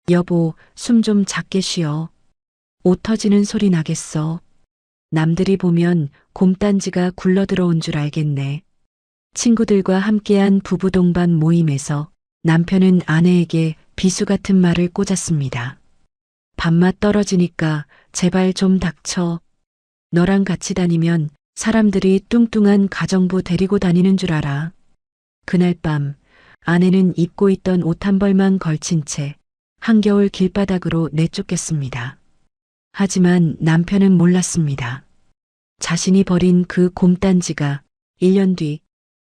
여보, 숨 좀 작게 쉬어. 옷 터지는 소리 나겠어. 남들이 보면 곰딴지가 굴러들어온 줄 알겠네. 친구들과 함께한 부부 동반 모임에서 남편은 아내에게 비수 같은 말을 꽂았습니다. 밥맛 떨어지니까 제발 좀 닥쳐. 너랑 같이 다니면 사람들이 뚱뚱한 가정부 데리고 다니는 줄 알아. 그날 밤 아내는 입고 있던 옷 한 벌만 걸친 채 한겨울 길바닥으로 내쫓겼습니다. 하지만 남편은 몰랐습니다. 자신이 버린 그 곰딴지가 1년 뒤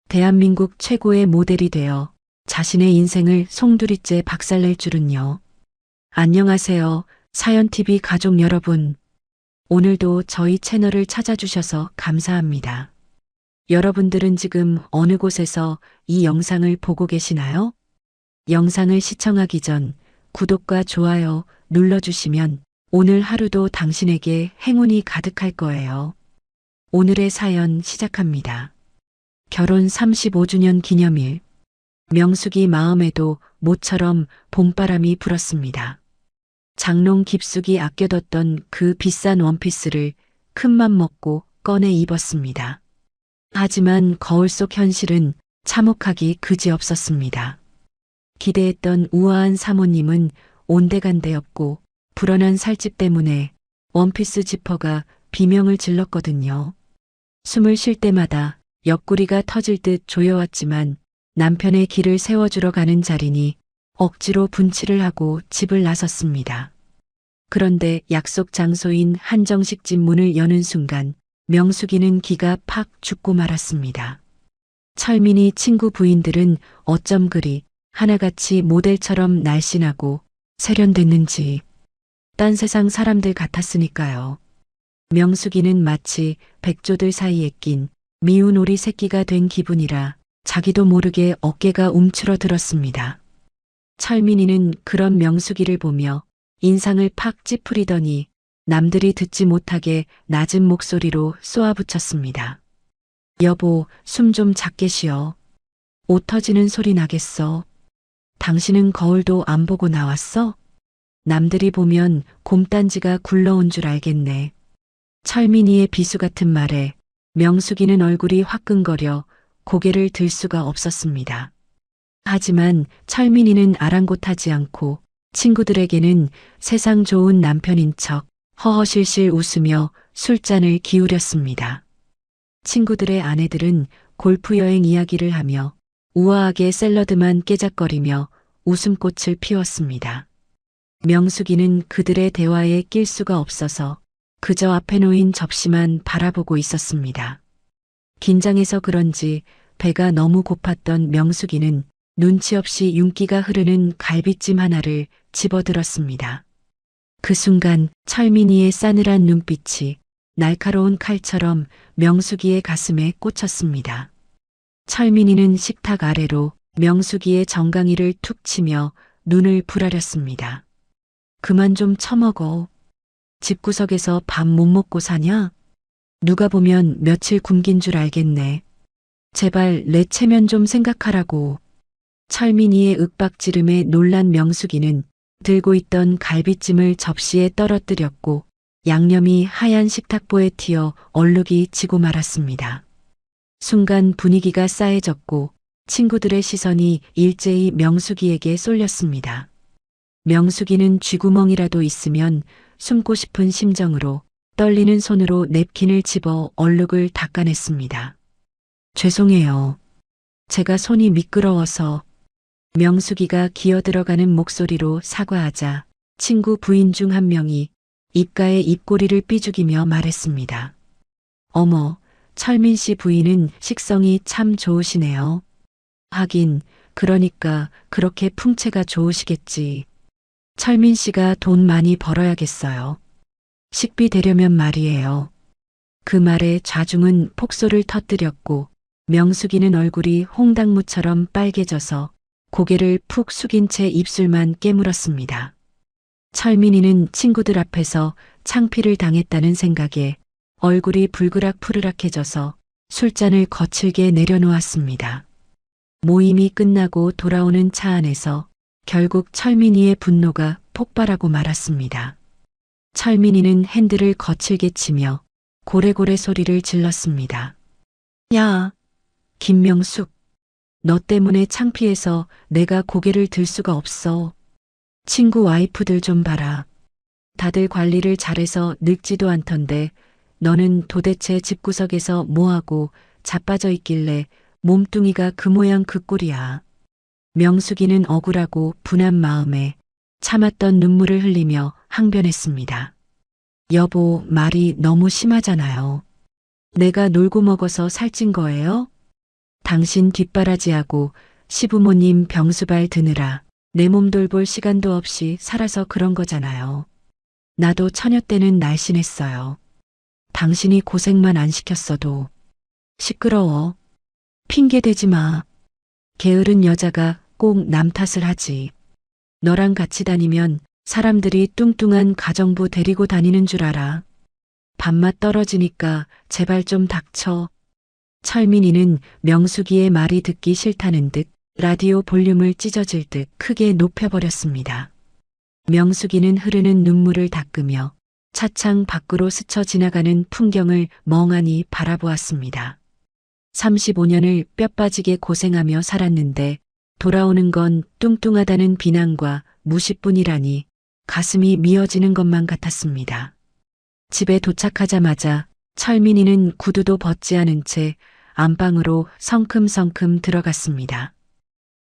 대한민국 최고의 모델이 되어 자신의 인생을 송두리째 박살낼 줄은요. 안녕하세요. 사연TV 가족 여러분. 오늘도 저희 채널을 찾아주셔서 감사합니다. 여러분들은 지금 어느 곳에서 이 영상을 보고 계시나요? 영상을 시청하기 전 구독과 좋아요 눌러주시면 오늘 하루도 당신에게 행운이 가득할 거예요. 오늘의 사연 시작합니다. 결혼 35주년 기념일. 명숙이 마음에도 모처럼 봄바람이 불었습니다. 장롱 깊숙이 아껴뒀던 그 비싼 원피스를 큰맘 먹고 꺼내 입었습니다. 하지만 거울 속 현실은 참혹하기 그지없었습니다. 기대했던 우아한 사모님은 온데간데 없고 불어난 살집 때문에 원피스 지퍼가 비명을 질렀거든요. 숨을 쉴 때마다 옆구리가 터질 듯 조여왔지만 남편의 길을 세워주러 가는 자리니 억지로 분칠을 하고 집을 나섰습니다. 그런데 약속 장소인 한정식집 문을 여는 순간 명숙이는 기가 팍 죽고 말았습니다. 철민이 친구 부인들은 어쩜 그리 하나같이 모델처럼 날씬하고 세련됐는지 딴 세상 사람들 같았으니까요. 명숙이는 마치 백조들 사이에 낀 미운 오리 새끼가 된 기분이라 자기도 모르게 어깨가 움츠러들었습니다. 철민이는 그런 명숙이를 보며 인상을 팍 찌푸리더니 남들이 듣지 못하게 낮은 목소리로 쏘아붙였습니다. 여보, 숨 좀 작게 쉬어. 옷 터지는 소리 나겠어. 당신은 거울도 안 보고 나왔어? 남들이 보면 곰딴지가 굴러온 줄 알겠네. 철민이의 비수 같은 말에 명숙이는 얼굴이 화끈거려 고개를 들 수가 없었습니다. 하지만 철민이는 아랑곳하지 않고 친구들에게는 세상 좋은 남편인 척 허허실실 웃으며 술잔을 기울였습니다. 친구들의 아내들은 골프 여행 이야기를 하며 우아하게 샐러드만 깨작거리며 웃음꽃을 피웠습니다. 명숙이는 그들의 대화에 낄 수가 없어서 그저 앞에 놓인 접시만 바라보고 있었습니다. 긴장해서 그런지 배가 너무 고팠던 명숙이는 눈치 없이 윤기가 흐르는 갈비찜 하나를 집어들었습니다. 그 순간 철민이의 싸늘한 눈빛이 날카로운 칼처럼 명숙이의 가슴에 꽂혔습니다. 철민이는 식탁 아래로 명숙이의 정강이를 툭 치며 눈을 부라렸습니다. 그만 좀 처먹어. 집구석에서 밥 못 먹고 사냐? 누가 보면 며칠 굶긴 줄 알겠네. 제발 내 체면 좀 생각하라고. 철민이의 윽박지름에 놀란 명숙이는 들고 있던 갈비찜을 접시에 떨어뜨렸고 양념이 하얀 식탁보에 튀어 얼룩이 지고 말았습니다. 순간 분위기가 싸해졌고 친구들의 시선이 일제히 명숙이에게 쏠렸습니다. 명숙이는 쥐구멍이라도 있으면 숨고 싶은 심정으로 떨리는 손으로 냅킨을 집어 얼룩을 닦아냈습니다. 죄송해요. 제가 손이 미끄러워서. 명숙이가 기어들어가는 목소리로 사과하자 친구 부인 중 한 명이 입가에 입꼬리를 삐죽이며 말했습니다. 어머, 철민 씨 부인은 식성이 참 좋으시네요. 하긴, 그러니까 그렇게 풍채가 좋으시겠지. 철민 씨가 돈 많이 벌어야겠어요. 식비 되려면 말이에요. 그 말에 좌중은 폭소를 터뜨렸고 명숙이는 얼굴이 홍당무처럼 빨개져서 고개를 푹 숙인 채 입술만 깨물었습니다. 철민이는 친구들 앞에서 창피를 당했다는 생각에 얼굴이 불그락푸르락해져서 술잔을 거칠게 내려놓았습니다. 모임이 끝나고 돌아오는 차 안에서 결국 철민이의 분노가 폭발하고 말았습니다. 철민이는 핸들을 거칠게 치며 고래고래 소리를 질렀습니다. 야, 김명숙. 너 때문에 창피해서 내가 고개를 들 수가 없어. 친구 와이프들 좀 봐라. 다들 관리를 잘해서 늙지도 않던데 너는 도대체 집구석에서 뭐하고 자빠져 있길래 몸뚱이가 그 모양 그 꼴이야. 명숙이는 억울하고 분한 마음에 참았던 눈물을 흘리며 항변했습니다. 여보, 말이 너무 심하잖아요. 내가 놀고 먹어서 살찐 거예요? 당신 뒷바라지하고 시부모님 병수발 드느라 내 몸 돌볼 시간도 없이 살아서 그런 거잖아요. 나도 처녀 때는 날씬했어요. 당신이 고생만 안 시켰어도. 시끄러워. 핑계 대지 마. 게으른 여자가 꼭 남 탓을 하지. 너랑 같이 다니면 사람들이 뚱뚱한 가정부 데리고 다니는 줄 알아. 밥맛 떨어지니까 제발 좀 닥쳐. 철민이는 명숙이의 말이 듣기 싫다는 듯 라디오 볼륨을 찢어질 듯 크게 높여버렸습니다. 명숙이는 흐르는 눈물을 닦으며 차창 밖으로 스쳐 지나가는 풍경을 멍하니 바라보았습니다. 35년을 뼈 빠지게 고생하며 살았는데 돌아오는 건 뚱뚱하다는 비난과 무시뿐이라니 가슴이 미어지는 것만 같았습니다. 집에 도착하자마자 철민이는 구두도 벗지 않은 채 안방으로 성큼성큼 들어갔습니다.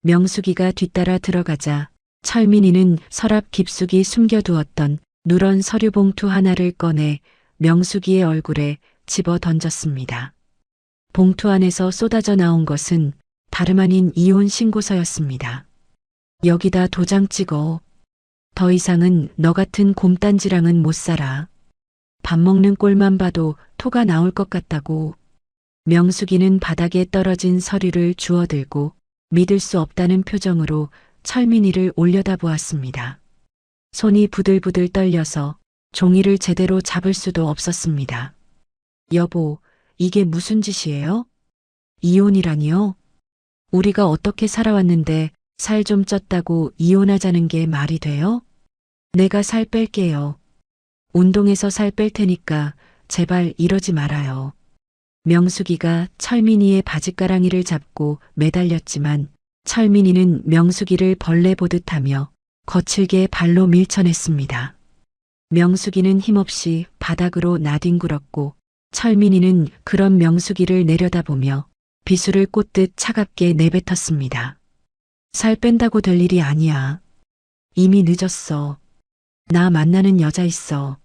명숙이가 뒤따라 들어가자 철민이는 서랍 깊숙이 숨겨두었던 누런 서류 봉투 하나를 꺼내 명숙이의 얼굴에 집어 던졌습니다. 봉투 안에서 쏟아져 나온 것은 다름 아닌 이혼 신고서였습니다. 여기다 도장 찍어. 더 이상은 너 같은 곰딴지랑은 못 살아. 밥 먹는 꼴만 봐도 토가 나올 것 같다고. 명숙이는 바닥에 떨어진 서류를 주워들고 믿을 수 없다는 표정으로 철민이를 올려다보았습니다. 손이 부들부들 떨려서 종이를 제대로 잡을 수도 없었습니다. 여보, 이게 무슨 짓이에요? 이혼이라니요? 우리가 어떻게 살아왔는데 살 좀 쪘다고 이혼하자는 게 말이 돼요? 내가 살 뺄게요. 운동해서 살 뺄 테니까 제발 이러지 말아요. 명숙이가 철민이의 바짓가랑이를 잡고 매달렸지만 철민이는 명숙이를 벌레 보듯 하며 거칠게 발로 밀쳐냈습니다. 명숙이는 힘없이 바닥으로 나뒹굴었고 철민이는 그런 명숙이를 내려다보며 비수를 꽂듯 차갑게 내뱉었습니다. 살 뺀다고 될 일이 아니야. 이미 늦었어. 나 만나는 여자 있어.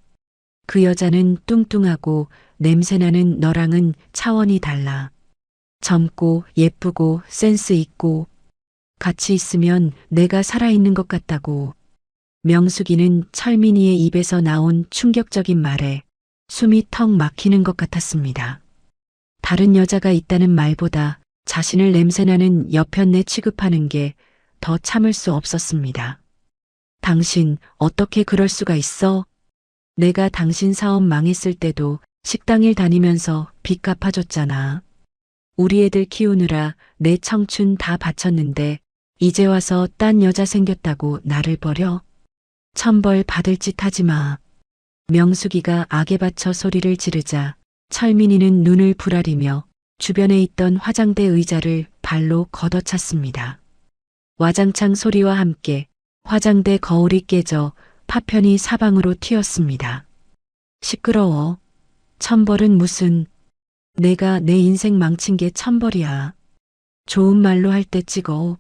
그 여자는 뚱뚱하고 냄새나는 너랑은 차원이 달라. 젊고 예쁘고 센스 있고 같이 있으면 내가 살아있는 것 같다고. 명숙이는 철민이의 입에서 나온 충격적인 말에 숨이 턱 막히는 것 같았습니다. 다른 여자가 있다는 말보다 자신을 냄새나는 여편네 취급하는 게 더 참을 수 없었습니다. 당신 어떻게 그럴 수가 있어? 내가 당신 사업 망했을 때도 식당일 다니면서 빚 갚아줬잖아. 우리 애들 키우느라 내 청춘 다 바쳤는데 이제 와서 딴 여자 생겼다고 나를 버려? 천벌 받을 짓 하지 마. 명숙이가 악에 받쳐 소리를 지르자 철민이는 눈을 부라리며 주변에 있던 화장대 의자를 발로 걷어찼습니다. 와장창 소리와 함께 화장대 거울이 깨져 파편이 사방으로 튀었습니다. 시끄러워. 천벌은 무슨. 내가 내 인생 망친 게 천벌이야. 좋은 말로 할 때 찍어.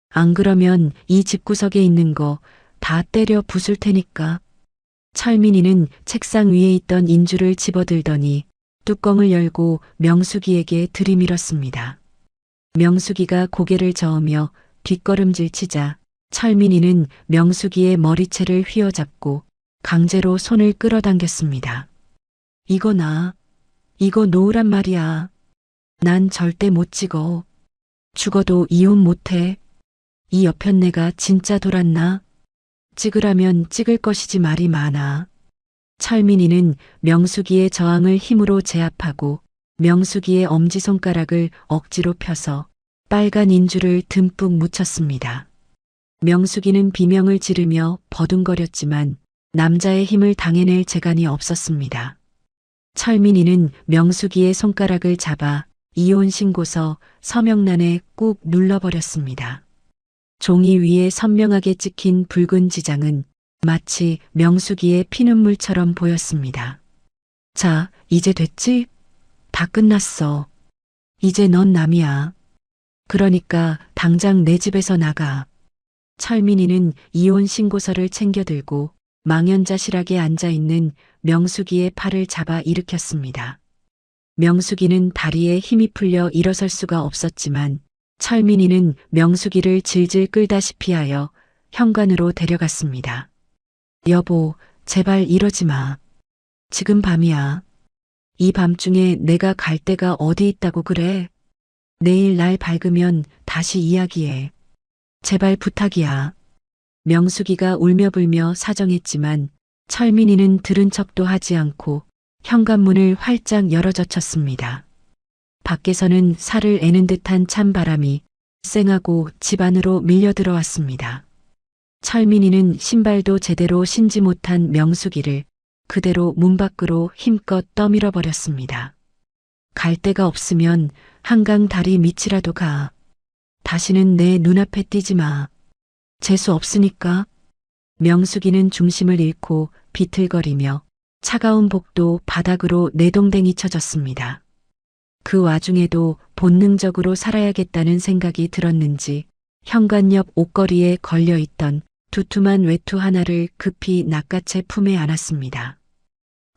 안 그러면 이 집구석에 있는 거 다 때려 부술 테니까. 철민이는 책상 위에 있던 인주를 집어들더니 뚜껑을 열고 명숙이에게 들이밀었습니다. 명숙이가 고개를 저으며 뒷걸음질 치자 철민이는 명숙이의 머리채를 휘어잡고 강제로 손을 끌어당겼습니다. 이거 나. 이거 놓으란 말이야. 난 절대 못 찍어. 죽어도 이혼 못해. 이 여편네가 진짜 돌았나? 찍으라면 찍을 것이지 말이 많아. 철민이는 명숙이의 저항을 힘으로 제압하고 명숙이의 엄지손가락을 억지로 펴서 빨간 인주를 듬뿍 묻혔습니다. 명숙이는 비명을 지르며 버둥거렸지만 남자의 힘을 당해낼 재간이 없었습니다. 철민이는 명숙이의 손가락을 잡아 이혼 신고서 서명란에 꾹 눌러버렸습니다. 종이 위에 선명하게 찍힌 붉은 지장은 마치 명숙이의 피눈물처럼 보였습니다. 자, 이제 됐지? 다 끝났어. 이제 넌 남이야. 그러니까 당장 내 집에서 나가. 철민이는 이혼 신고서를 챙겨들고 망연자실하게 앉아있는 명숙이의 팔을 잡아 일으켰습니다. 명숙이는 다리에 힘이 풀려 일어설 수가 없었지만 철민이는 명숙이를 질질 끌다시피 하여 현관으로 데려갔습니다. 여보, 제발 이러지 마. 지금 밤이야. 이 밤중에 내가 갈 데가 어디 있다고 그래? 내일 날 밝으면 다시 이야기해. 제발 부탁이야. 명숙이가 울며불며 사정했지만 철민이는 들은 척도 하지 않고 현관문을 활짝 열어젖혔습니다. 밖에서는 살을 애는 듯한 찬바람이 쌩하고 집 안으로 밀려 들어왔습니다. 철민이는 신발도 제대로 신지 못한 명숙이를 그대로 문 밖으로 힘껏 떠밀어 버렸습니다. 갈 데가 없으면 한강 다리 밑이라도 가. 다시는 내 눈앞에 띄지 마. 재수 없으니까. 명숙이는 중심을 잃고 비틀거리며 차가운 복도 바닥으로 내동댕이 쳐졌습니다. 그 와중에도 본능적으로 살아야겠다는 생각이 들었는지 현관 옆 옷걸이에 걸려있던 두툼한 외투 하나를 급히 낚아채 품에 안았습니다.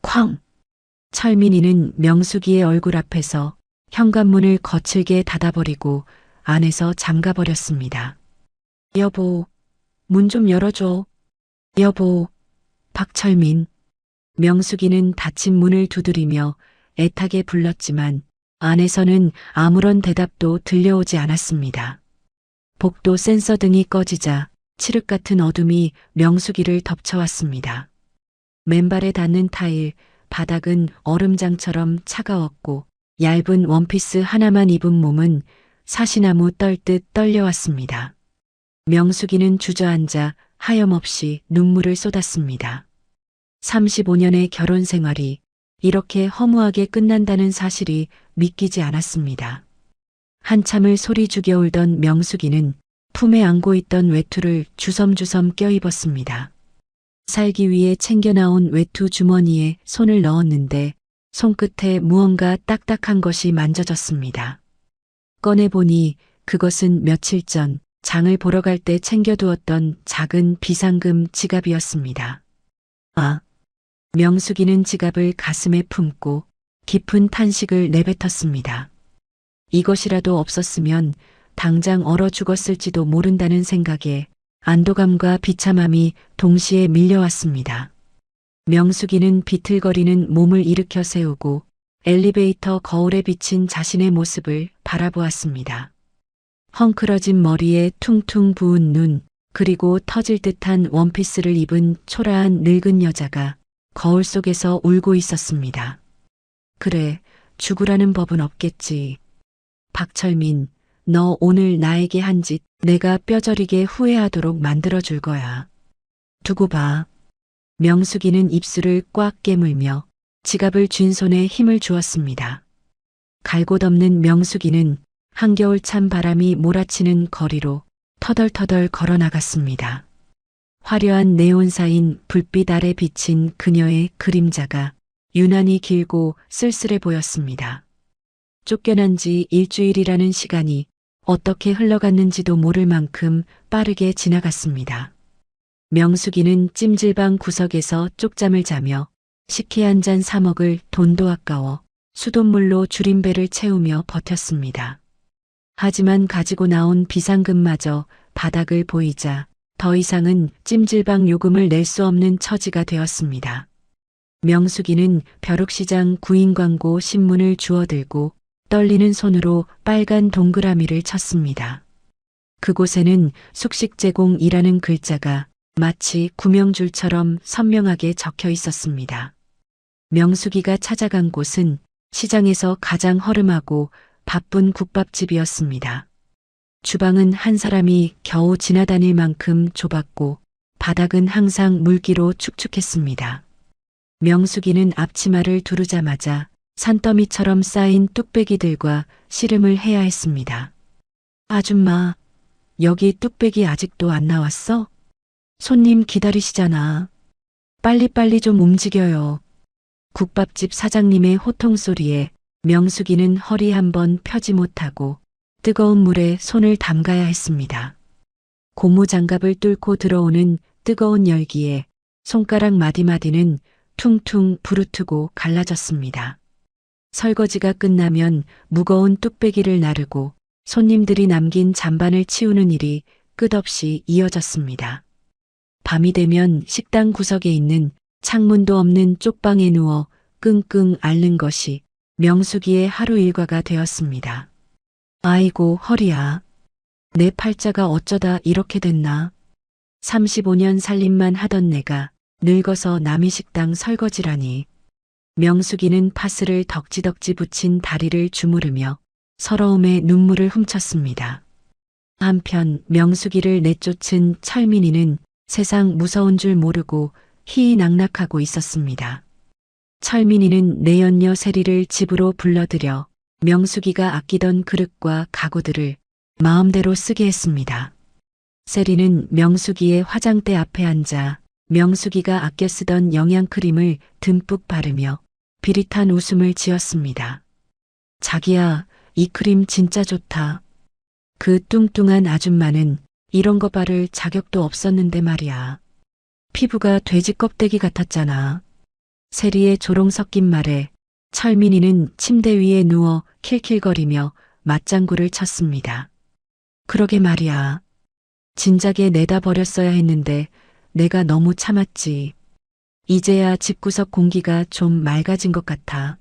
쾅! 철민이는 명숙이의 얼굴 앞에서 현관문을 거칠게 닫아버리고 안에서 잠가버렸습니다. 여보, 문 좀 열어줘. 여보, 박철민. 명숙이는 닫힌 문을 두드리며 애타게 불렀지만 안에서는 아무런 대답도 들려오지 않았습니다. 복도 센서 등이 꺼지자 칠흑 같은 어둠이 명숙이를 덮쳐왔습니다. 맨발에 닿는 타일, 바닥은 얼음장처럼 차가웠고 얇은 원피스 하나만 입은 몸은 사시나무 떨듯 떨려왔습니다. 명숙이는 주저앉아 하염없이 눈물을 쏟았습니다. 35년의 결혼 생활이 이렇게 허무하게 끝난다는 사실이 믿기지 않았습니다. 한참을 소리 죽여 울던 명숙이는 품에 안고 있던 외투를 주섬주섬 껴입었습니다. 살기 위해 챙겨 나온 외투 주머니에 손을 넣었는데 손끝에 무언가 딱딱한 것이 만져졌습니다. 꺼내보니 그것은 며칠 전 장을 보러 갈 때 챙겨두었던 작은 비상금 지갑이었습니다. 아! 명숙이는 지갑을 가슴에 품고 깊은 탄식을 내뱉었습니다. 이것이라도 없었으면 당장 얼어 죽었을지도 모른다는 생각에 안도감과 비참함이 동시에 밀려왔습니다. 명숙이는 비틀거리는 몸을 일으켜 세우고 엘리베이터 거울에 비친 자신의 모습을 바라보았습니다. 헝클어진 머리에 퉁퉁 부은 눈, 그리고 터질 듯한 원피스를 입은 초라한 늙은 여자가 거울 속에서 울고 있었습니다. 그래, 죽으라는 법은 없겠지. 박철민, 너 오늘 나에게 한 짓 내가 뼈저리게 후회하도록 만들어줄 거야. 두고 봐. 명숙이는 입술을 꽉 깨물며 지갑을 쥔 손에 힘을 주었습니다. 갈곳 없는 명숙이는 한겨울 찬 바람이 몰아치는 거리로 터덜터덜 걸어나갔습니다. 화려한 네온사인 불빛 아래 비친 그녀의 그림자가 유난히 길고 쓸쓸해 보였습니다. 쫓겨난 지 일주일이라는 시간이 어떻게 흘러갔는지도 모를 만큼 빠르게 지나갔습니다. 명숙이는 찜질방 구석에서 쪽잠을 자며 식혜 한 잔 사 먹을 돈도 아까워 수돗물로 줄인 배를 채우며 버텼습니다. 하지만 가지고 나온 비상금마저 바닥을 보이자 더 이상은 찜질방 요금을 낼 수 없는 처지가 되었습니다. 명숙이는 벼룩시장 구인 광고 신문을 주워들고 떨리는 손으로 빨간 동그라미를 쳤습니다. 그곳에는 숙식 제공이라는 글자가 마치 구명줄처럼 선명하게 적혀 있었습니다. 명숙이가 찾아간 곳은 시장에서 가장 허름하고 바쁜 국밥집이었습니다. 주방은 한 사람이 겨우 지나다닐 만큼 좁았고 바닥은 항상 물기로 축축했습니다. 명숙이는 앞치마를 두르자마자 산더미처럼 쌓인 뚝배기들과 씨름을 해야 했습니다. 아줌마, 여기 뚝배기 아직도 안 나왔어? 손님 기다리시잖아. 빨리빨리 좀 움직여요. 국밥집 사장님의 호통 소리에 명숙이는 허리 한번 펴지 못하고 뜨거운 물에 손을 담가야 했습니다. 고무장갑을 뚫고 들어오는 뜨거운 열기에 손가락 마디마디는 퉁퉁 부르트고 갈라졌습니다. 설거지가 끝나면 무거운 뚝배기를 나르고 손님들이 남긴 잔반을 치우는 일이 끝없이 이어졌습니다. 밤이 되면 식당 구석에 있는 창문도 없는 쪽방에 누워 끙끙 앓는 것이 명숙이의 하루 일과가 되었습니다. 아이고 허리야. 내 팔자가 어쩌다 이렇게 됐나. 35년 살림만 하던 내가 늙어서 남의 식당 설거지라니. 명숙이는 파스를 덕지덕지 붙인 다리를 주무르며 서러움에 눈물을 훔쳤습니다. 한편 명숙이를 내쫓은 철민이는 세상 무서운 줄 모르고 희희낙낙하고 있었습니다. 철민이는 내연녀 세리를 집으로 불러들여 명숙이가 아끼던 그릇과 가구들을 마음대로 쓰게 했습니다. 세리는 명숙이의 화장대 앞에 앉아 명숙이가 아껴 쓰던 영양크림을 듬뿍 바르며 비릿한 웃음을 지었습니다. 자기야, 이 크림 진짜 좋다. 그 뚱뚱한 아줌마는 이런 거 바를 자격도 없었는데 말이야. 피부가 돼지 껍데기 같았잖아. 세리의 조롱 섞인 말에 철민이는 침대 위에 누워 킬킬거리며 맞장구를 쳤습니다. 그러게 말이야. 진작에 내다 버렸어야 했는데 내가 너무 참았지. 이제야 집구석 공기가 좀 맑아진 것 같아.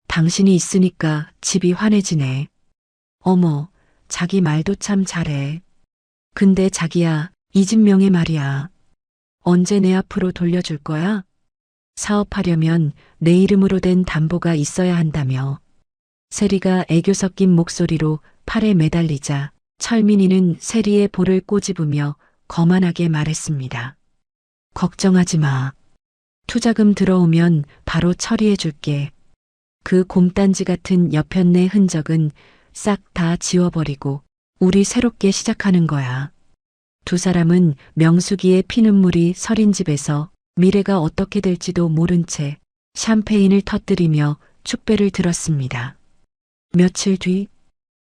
당신이 있으니까 집이 환해지네. 어머, 자기 말도 참 잘해. 근데 자기야, 이 집 명예 말이야. 언제 내 앞으로 돌려줄 거야? 사업하려면 내 이름으로 된 담보가 있어야 한다며. 세리가 애교 섞인 목소리로 팔에 매달리자 철민이는 세리의 볼을 꼬집으며 거만하게 말했습니다. 걱정하지 마. 투자금 들어오면 바로 처리해 줄게. 그 곰단지 같은 여편네 흔적은 싹 다 지워버리고 우리 새롭게 시작하는 거야. 두 사람은 명숙이의 피눈물이 서린 집에서 미래가 어떻게 될지도 모른 채 샴페인을 터뜨리며 축배를 들었습니다. 며칠 뒤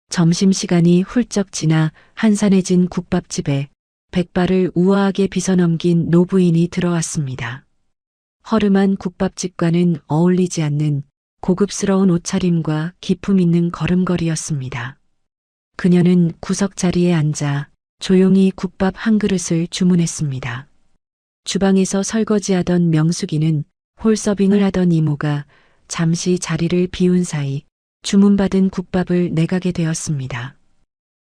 점심시간이 훌쩍 지나 한산해진 국밥집에 백발을 우아하게 빗어넘긴 노부인이 들어왔습니다. 허름한 국밥집과는 어울리지 않는 고급스러운 옷차림과 기품 있는 걸음걸이였습니다. 그녀는 구석 자리에 앉아 조용히 국밥 한 그릇을 주문했습니다. 주방에서 설거지하던 명숙이는 홀서빙을 하던 이모가 잠시 자리를 비운 사이 주문받은 국밥을 내가게 되었습니다.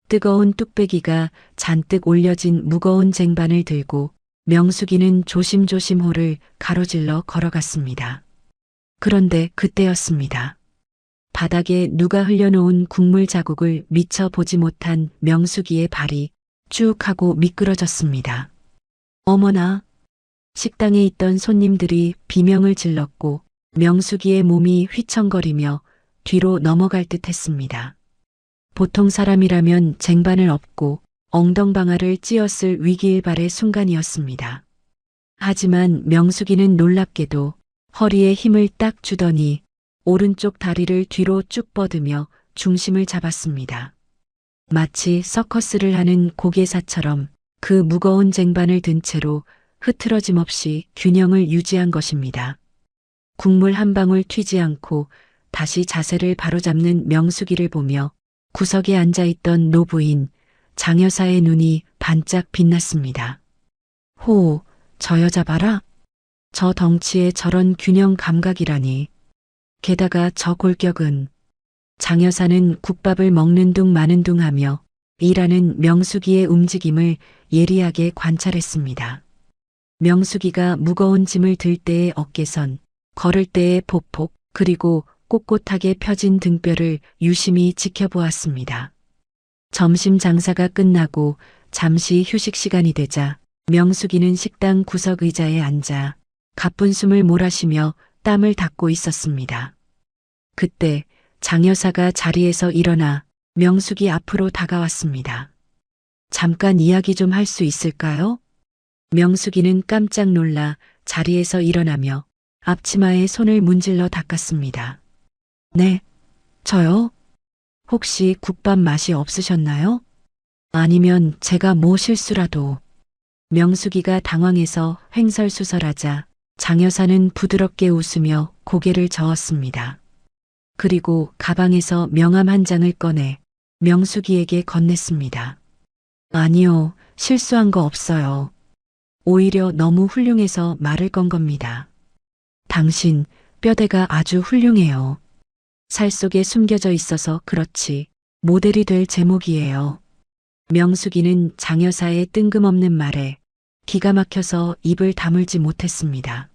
뜨거운 뚝배기가 잔뜩 올려진 무거운 쟁반을 들고 명숙이는 조심조심 홀을 가로질러 걸어갔습니다. 그런데 그때였습니다. 바닥에 누가 흘려놓은 국물 자국을 미처 보지 못한 명숙이의 발이 쭉 하고 미끄러졌습니다. 어머나! 식당에 있던 손님들이 비명을 질렀고 명숙이의 몸이 휘청거리며 뒤로 넘어갈 듯 했습니다. 보통 사람이라면 쟁반을 엎고 엉덩방아를 찧었을 위기일발의 순간이었습니다. 하지만 명숙이는 놀랍게도 허리에 힘을 딱 주더니 오른쪽 다리를 뒤로 쭉 뻗으며 중심을 잡았습니다. 마치 서커스를 하는 고개사처럼 그 무거운 쟁반을 든 채로 흐트러짐 없이 균형을 유지한 것입니다. 국물 한 방울 튀지 않고 다시 자세를 바로잡는 명숙이를 보며 구석에 앉아있던 노부인 장 여사의 눈이 반짝 빛났습니다. 호, 저 여자 봐라. 저 덩치에 저런 균형 감각이라니. 게다가 저 골격은. 장 여사는 국밥을 먹는 둥 마는 둥 하며 일하는 명숙이의 움직임을 예리하게 관찰했습니다. 명숙이가 무거운 짐을 들 때의 어깨선, 걸을 때의 보폭, 그리고 꼿꼿하게 펴진 등뼈를 유심히 지켜보았습니다. 점심 장사가 끝나고 잠시 휴식 시간이 되자 명숙이는 식당 구석 의자에 앉아 가쁜 숨을 몰아쉬며 땀을 닦고 있었습니다. 그때 장 여사가 자리에서 일어나 명숙이 앞으로 다가왔습니다. 잠깐 이야기 좀 할 수 있을까요? 명숙이는 깜짝 놀라 자리에서 일어나며 앞치마에 손을 문질러 닦았습니다. 네, 저요? 혹시 국밥 맛이 없으셨나요? 아니면 제가 뭐 실수라도. 명숙이가 당황해서 횡설수설하자 장 여사는 부드럽게 웃으며 고개를 저었습니다. 그리고 가방에서 명함 한 장을 꺼내 명숙이에게 건넸습니다. 아니요, 실수한 거 없어요. 오히려 너무 훌륭해서 말을 건 겁니다. 당신 뼈대가 아주 훌륭해요. 살 속에 숨겨져 있어서 그렇지 모델이 될 제목이에요. 명숙이는 장 여사의 뜬금없는 말에 기가 막혀서 입을 다물지 못했습니다.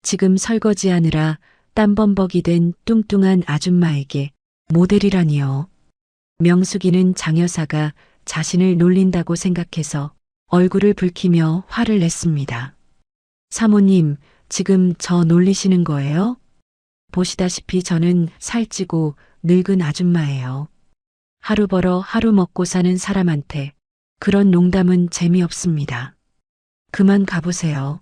지금 설거지하느라 땀범벅이 된 뚱뚱한 아줌마에게 모델이라니요. 명숙이는 장 여사가 자신을 놀린다고 생각해서 얼굴을 붉히며 화를 냈습니다. 사모님, 지금 저 놀리시는 거예요? 보시다시피 저는 살찌고 늙은 아줌마예요. 하루 벌어 하루 먹고 사는 사람한테 그런 농담은 재미없습니다. 그만 가보세요.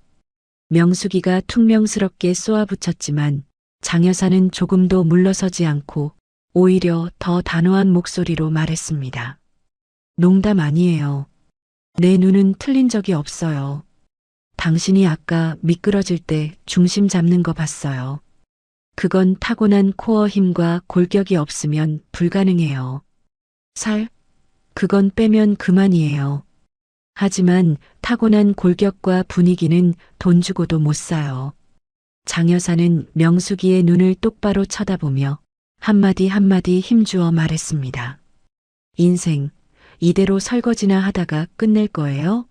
명숙이가 퉁명스럽게 쏘아붙였지만 장 여사는 조금도 물러서지 않고 오히려 더 단호한 목소리로 말했습니다. 농담 아니에요. 내 눈은 틀린 적이 없어요. 당신이 아까 미끄러질 때 중심 잡는 거 봤어요. 그건 타고난 코어 힘과 골격이 없으면 불가능해요. 그건 빼면 그만이에요. 하지만 타고난 골격과 분위기는 돈 주고도 못 사요. 장 여사는 명숙이의 눈을 똑바로 쳐다보며 한마디 한마디 힘주어 말했습니다. 인생, 이대로 설거지나 하다가 끝낼 거예요?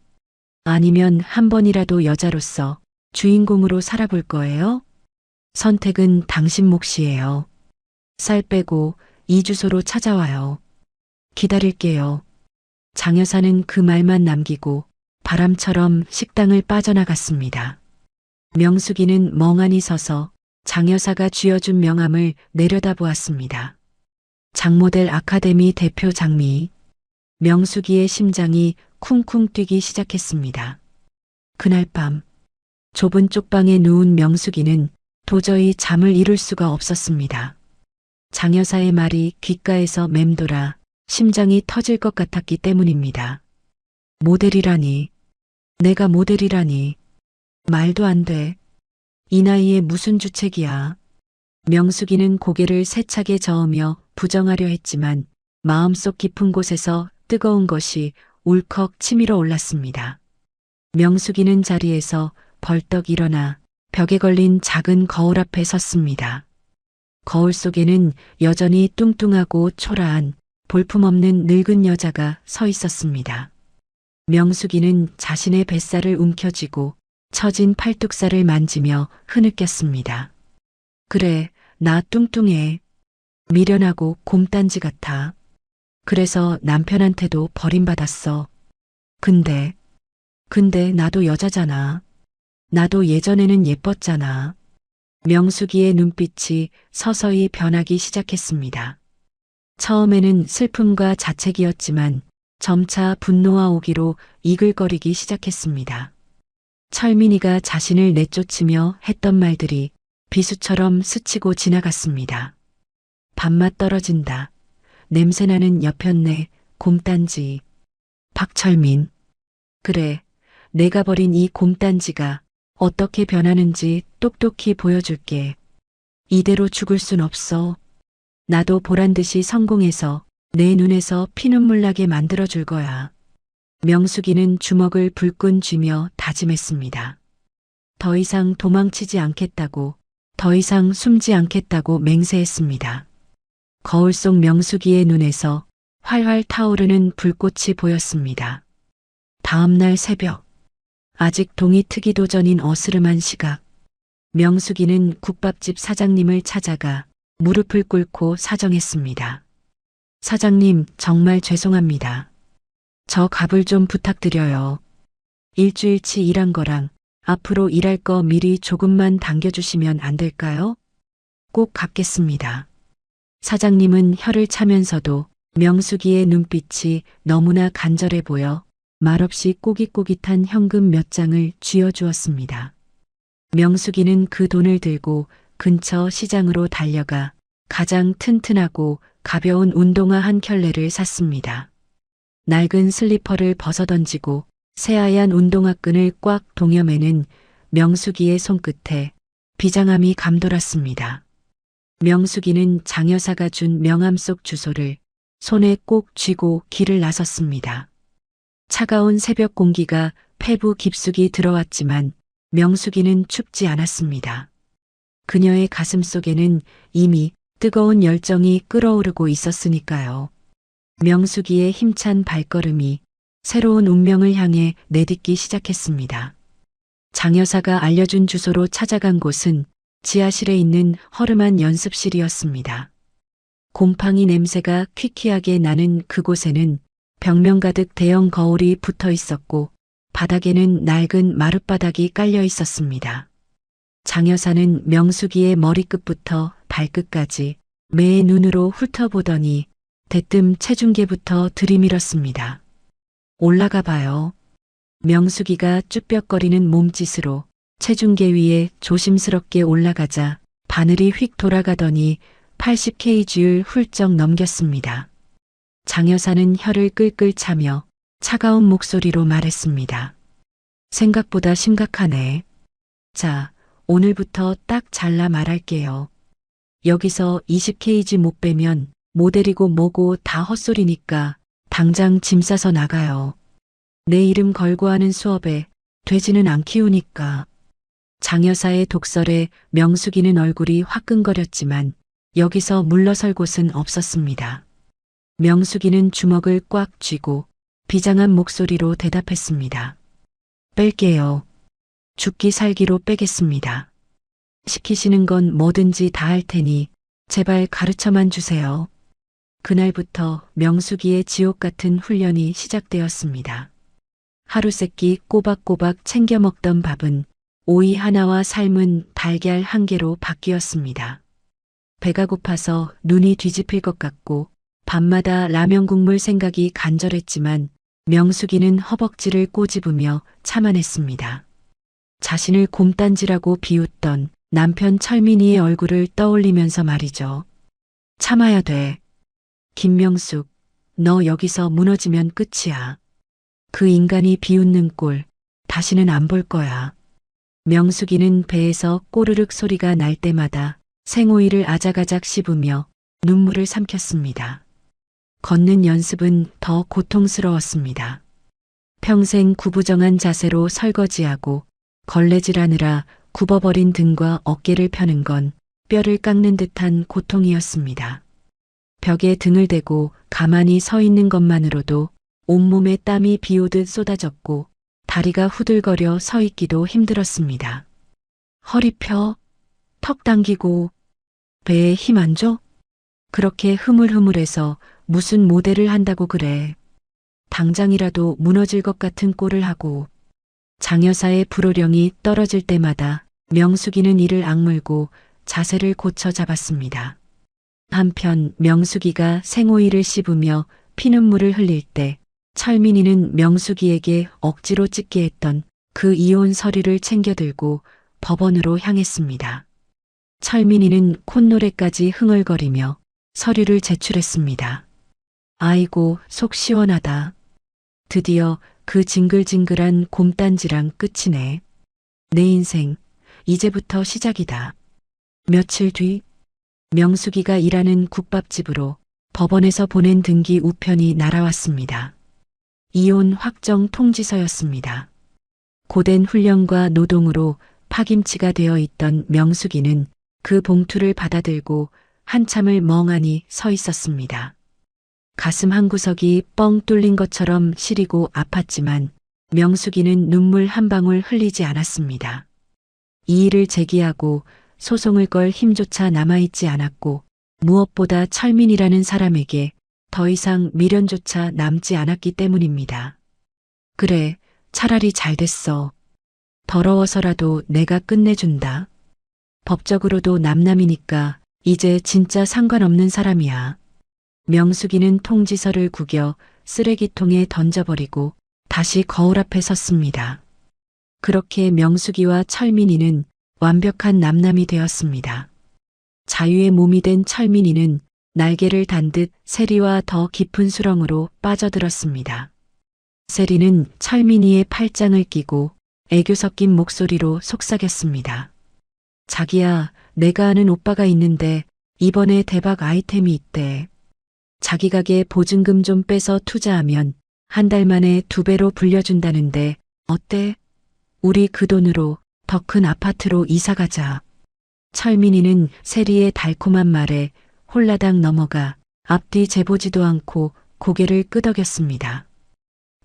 아니면 한 번이라도 여자로서 주인공으로 살아볼 거예요? 선택은 당신 몫이에요. 살 빼고 이 주소로 찾아와요. 기다릴게요. 장 여사는 그 말만 남기고 바람처럼 식당을 빠져나갔습니다. 명숙이는 멍하니 서서 장 여사가 쥐어준 명함을 내려다보았습니다. 장모델 아카데미 대표 장미. 명숙이의 심장이 쿵쿵 뛰기 시작했습니다. 그날 밤 좁은 쪽방에 누운 명숙이는 도저히 잠을 이룰 수가 없었습니다. 장 여사의 말이 귓가에서 맴돌아 심장이 터질 것 같았기 때문입니다. 모델이라니. 내가 모델이라니. 말도 안 돼. 이 나이에 무슨 주책이야. 명숙이는 고개를 세차게 저으며 부정하려 했지만 마음속 깊은 곳에서 뜨거운 것이 울컥 치밀어 올랐습니다. 명숙이는 자리에서 벌떡 일어나 벽에 걸린 작은 거울 앞에 섰습니다. 거울 속에는 여전히 뚱뚱하고 초라한 볼품없는 늙은 여자가 서 있었습니다. 명숙이는 자신의 뱃살을 움켜쥐고 처진 팔뚝살을 만지며 흐느꼈습니다. 그래, 나 뚱뚱해. 미련하고 곰딴지 같아. 그래서 남편한테도 버림받았어. 근데 나도 여자잖아. 나도 예전에는 예뻤잖아. 명숙이의 눈빛이 서서히 변하기 시작했습니다. 처음에는 슬픔과 자책이었지만 점차 분노와 오기로 이글거리기 시작했습니다. 철민이가 자신을 내쫓으며 했던 말들이 비수처럼 스치고 지나갔습니다. 밥맛 떨어진다. 냄새나는 여편네, 곰딴지. 박철민. 그래, 내가 버린 이 곰딴지가 어떻게 변하는지 똑똑히 보여줄게. 이대로 죽을 순 없어. 나도 보란듯이 성공해서 내 눈에서 피눈물 나게 만들어줄 거야. 명숙이는 주먹을 불끈 쥐며 다짐했습니다. 더 이상 도망치지 않겠다고, 더 이상 숨지 않겠다고 맹세했습니다. 거울 속 명숙이의 눈에서 활활 타오르는 불꽃이 보였습니다. 다음 날 새벽, 아직 동이 트기도 전인 어스름한 시각, 명숙이는 국밥집 사장님을 찾아가 무릎을 꿇고 사정했습니다. 사장님, 정말 죄송합니다. 저 값을 좀 부탁드려요. 일주일치 일한 거랑 앞으로 일할 거 미리 조금만 당겨주시면 안 될까요? 꼭 갚겠습니다. 사장님은 혀를 차면서도 명숙이의 눈빛이 너무나 간절해 보여 말없이 꼬깃꼬깃한 현금 몇 장을 쥐어주었습니다. 명숙이는 그 돈을 들고 근처 시장으로 달려가 가장 튼튼하고 가벼운 운동화 한 켤레를 샀습니다. 낡은 슬리퍼를 벗어던지고 새하얀 운동화 끈을 꽉 동여매는 명숙이의 손끝에 비장함이 감돌았습니다. 명숙이는 장 여사가 준 명함 속 주소를 손에 꼭 쥐고 길을 나섰습니다. 차가운 새벽 공기가 폐부 깊숙이 들어왔지만 명숙이는 춥지 않았습니다. 그녀의 가슴 속에는 이미 뜨거운 열정이 끓어오르고 있었으니까요. 명숙이의 힘찬 발걸음이 새로운 운명을 향해 내딛기 시작했습니다. 장 여사가 알려준 주소로 찾아간 곳은 지하실에 있는 허름한 연습실이었습니다. 곰팡이 냄새가 퀴퀴하게 나는 그곳에는 벽면 가득 대형 거울이 붙어 있었고 바닥에는 낡은 마룻바닥이 깔려 있었습니다. 장 여사는 명숙이의 머리끝부터 발끝까지 매의 눈으로 훑어보더니 대뜸 체중계부터 들이밀었습니다. 올라가 봐요. 명숙이가 쭈뼛거리는 몸짓으로 체중계 위에 조심스럽게 올라가자 바늘이 휙 돌아가더니 80kg를 훌쩍 넘겼습니다. 장 여사는 혀를 끌끌 차며 차가운 목소리로 말했습니다. 생각보다 심각하네. 자, 오늘부터 딱 잘라 말할게요. 여기서 20kg 못 빼면 모델이고 뭐고 다 헛소리니까 당장 짐 싸서 나가요. 내 이름 걸고 하는 수업에 돼지는 안 키우니까. 장 여사의 독설에 명숙이는 얼굴이 화끈거렸지만 여기서 물러설 곳은 없었습니다. 명숙이는 주먹을 꽉 쥐고 비장한 목소리로 대답했습니다. 뺄게요. 죽기 살기로 빼겠습니다. 시키시는 건 뭐든지 다 할 테니 제발 가르쳐만 주세요. 그날부터 명숙이의 지옥 같은 훈련이 시작되었습니다. 하루 세끼 꼬박꼬박 챙겨 먹던 밥은 오이 하나와 삶은 달걀 한 개로 바뀌었습니다. 배가 고파서 눈이 뒤집힐 것 같고 밤마다 라면 국물 생각이 간절했지만 명숙이는 허벅지를 꼬집으며 참아냈습니다. 자신을 곰딴지라고 비웃던 남편 철민이의 얼굴을 떠올리면서 말이죠. 참아야 돼. 김명숙, 너 여기서 무너지면 끝이야. 그 인간이 비웃는 꼴 다시는 안 볼 거야. 명숙이는 배에서 꼬르륵 소리가 날 때마다 생오이를 아작아작 씹으며 눈물을 삼켰습니다. 걷는 연습은 더 고통스러웠습니다. 평생 구부정한 자세로 설거지하고 걸레질하느라 굽어버린 등과 어깨를 펴는 건 뼈를 깎는 듯한 고통이었습니다. 벽에 등을 대고 가만히 서 있는 것만으로도 온몸에 땀이 비오듯 쏟아졌고 다리가 후들거려 서 있기도 힘들었습니다. 허리 펴, 턱 당기고 배에 힘 안 줘? 그렇게 흐물흐물해서 무슨 모델을 한다고 그래. 당장이라도 무너질 것 같은 꼴을 하고. 장 여사의 불호령이 떨어질 때마다 명숙이는 이를 악물고 자세를 고쳐 잡았습니다. 한편 명숙이가 생오이를 씹으며 피눈물을 흘릴 때 철민이는 명숙이에게 억지로 찍게 했던 그 이혼 서류를 챙겨들고 법원으로 향했습니다. 철민이는 콧노래까지 흥얼거리며 서류를 제출했습니다. 아이고, 속 시원하다. 드디어 그 징글징글한 곰딴지랑 끝이네. 내 인생, 이제부터 시작이다. 며칠 뒤, 명숙이가 일하는 국밥집으로 법원에서 보낸 등기 우편이 날아왔습니다. 이혼 확정 통지서였습니다. 고된 훈련과 노동으로 파김치가 되어 있던 명숙이는 그 봉투를 받아들고 한참을 멍하니 서 있었습니다. 가슴 한구석이 뻥 뚫린 것처럼 시리고 아팠지만 명숙이는 눈물 한 방울 흘리지 않았습니다. 이의를 제기하고 소송을 걸 힘조차 남아있지 않았고 무엇보다 철민이라는 사람에게 더 이상 미련조차 남지 않았기 때문입니다. 그래, 차라리 잘 됐어. 더러워서라도 내가 끝내준다. 법적으로도 남남이니까 이제 진짜 상관없는 사람이야. 명숙이는 통지서를 구겨 쓰레기통에 던져버리고 다시 거울 앞에 섰습니다. 그렇게 명숙이와 철민이는 완벽한 남남이 되었습니다. 자유의 몸이 된 철민이는 날개를 단 듯 세리와 더 깊은 수렁으로 빠져들었습니다. 세리는 철민이의 팔짱을 끼고 애교 섞인 목소리로 속삭였습니다. 자기야, 내가 아는 오빠가 있는데 이번에 대박 아이템이 있대. 자기 가게 보증금 좀 빼서 투자하면 한 달 만에 2배로 불려준다는데 어때? 우리 그 돈으로 더 큰 아파트로 이사 가자. 철민이는 세리의 달콤한 말에 홀라당 넘어가 앞뒤 재보지도 않고 고개를 끄덕였습니다.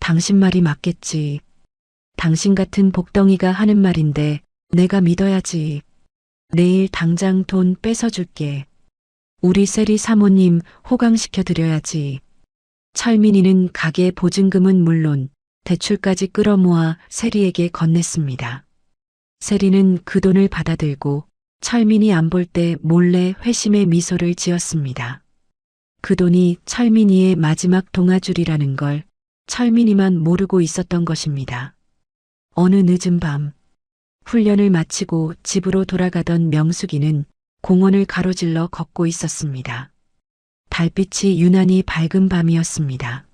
당신 말이 맞겠지. 당신 같은 복덩이가 하는 말인데 내가 믿어야지. 내일 당장 돈 뺏어줄게. 우리 세리 사모님 호강시켜 드려야지. 철민이는 가게 보증금은 물론 대출까지 끌어모아 세리에게 건넸습니다. 세리는 그 돈을 받아들고 철민이 안 볼 때 몰래 회심의 미소를 지었습니다. 그 돈이 철민이의 마지막 동아줄이라는 걸 철민이만 모르고 있었던 것입니다. 어느 늦은 밤, 훈련을 마치고 집으로 돌아가던 명숙이는 공원을 가로질러 걷고 있었습니다. 달빛이 유난히 밝은 밤이었습니다.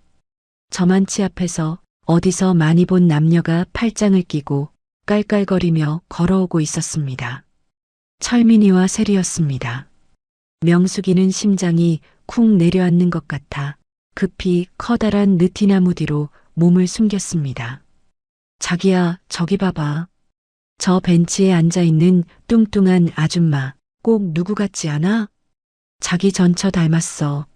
저만치 앞에서 어디서 많이 본 남녀가 팔짱을 끼고 깔깔거리며 걸어오고 있었습니다. 철민이와 세리였습니다. 명숙이는 심장이 쿵 내려앉는 것 같아 급히 커다란 느티나무 뒤로 몸을 숨겼습니다. 자기야, 저기 봐봐. 저 벤치에 앉아있는 뚱뚱한 아줌마 꼭 누구 같지 않아? 자기 전처 닮았어.